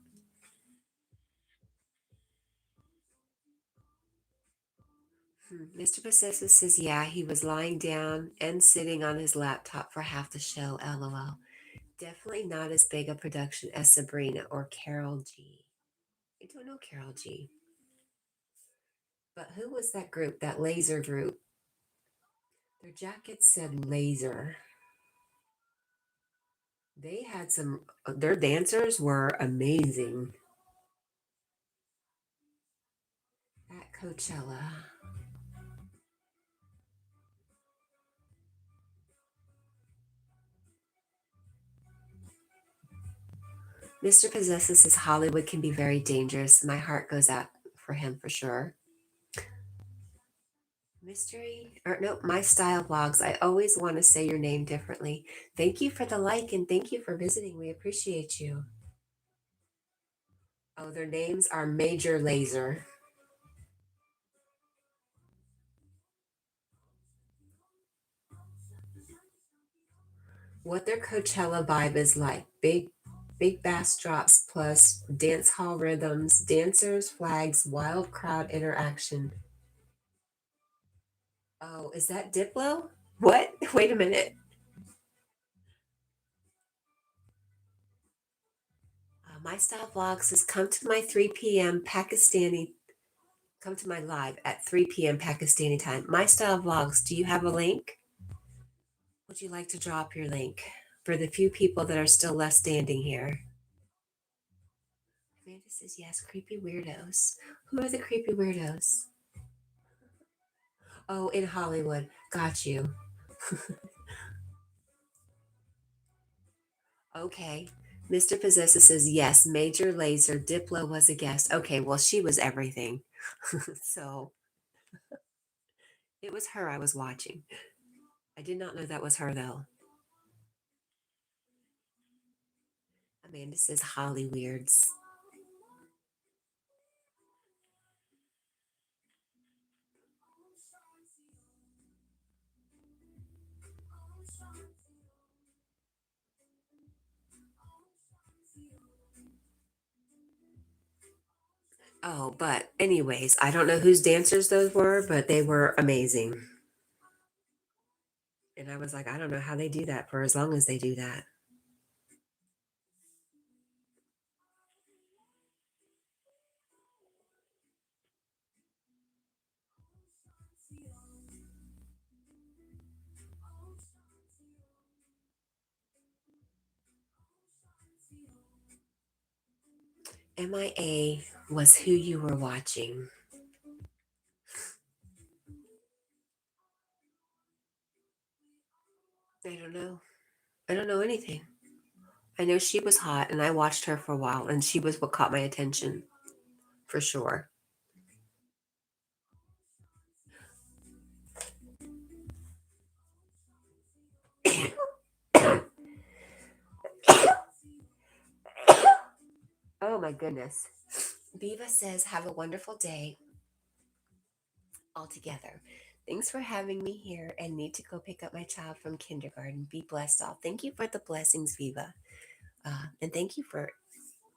Mr. Possessive says, yeah, he was lying down and sitting on his laptop for half the show, LOL. Definitely not as big a production as Sabrina or Carol G. I don't know Carol G. But who was that group, that laser group? Their jackets said laser. They had their dancers were amazing at Coachella. Mr. Possessive says Hollywood can be very dangerous. My heart goes out for him for sure. My style vlogs. I always want to say your name differently. Thank you for the like and thank you for visiting. We appreciate you. Oh, their names are Major Laser. What their Coachella vibe is like. Big bass drops plus dance hall rhythms, dancers, flags, wild crowd interaction. Oh, is that Diplo? What? Wait a minute. My style vlog says come to my 3 p.m. Pakistani. Come to my live at 3 p.m. Pakistani time. My style vlogs. Do you have a link? Would you like to drop your link for the few people that are still left standing here? Amanda says yes. Creepy weirdos. Who are the creepy weirdos? Oh, in Hollywood. Got you. Okay. Mr. Possessive says yes. Major Laser Diplo was a guest. Okay, well, she was everything. So it was her I was watching. I did not know that was her though. Amanda says Holly Weirds. Oh, but anyways, I don't know whose dancers those were, but they were amazing. And I was like, I don't know how they do that for as long as they do that. MIA was who you were watching. I don't know. I don't know anything. I know she was hot and I watched her for a while and she was what caught my attention for sure. Oh my goodness. Viva says, have a wonderful day all together. Thanks for having me here and need to go pick up my child from kindergarten. Be blessed all. Thank you for the blessings, Viva. And thank you for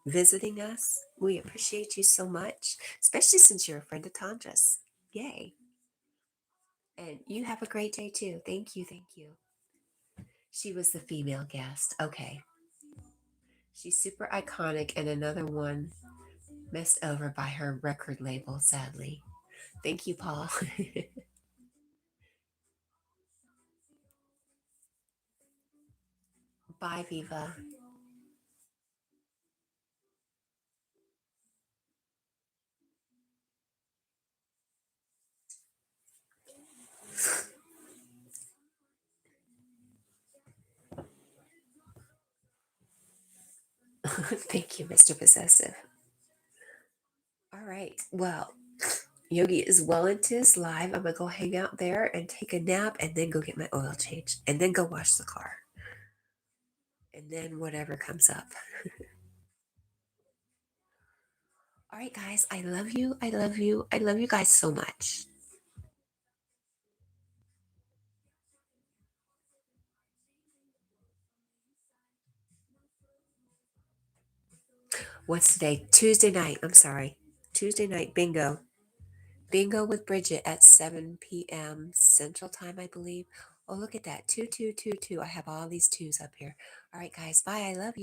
visiting us. We appreciate you so much, especially since you're a friend of Tandra's. Yay. And you have a great day too. Thank you. Thank you. She was the female guest. Okay. She's super iconic and another one messed over by her record label, sadly. Thank you, Paul. Bye, Viva. Thank you, Mr. Possessive. All right. Well, Yogi is well into his live. I'm going to go hang out there and take a nap and then go get my oil change and then go wash the car. And then whatever comes up. All right, guys. I love you. I love you. I love you guys so much. What's today? Tuesday night. I'm sorry. Tuesday night bingo. Bingo with Bridget at 7 p.m. Central Time, I believe. Oh, look at that. 2222. I have all these twos up here. All right, guys. Bye. I love you.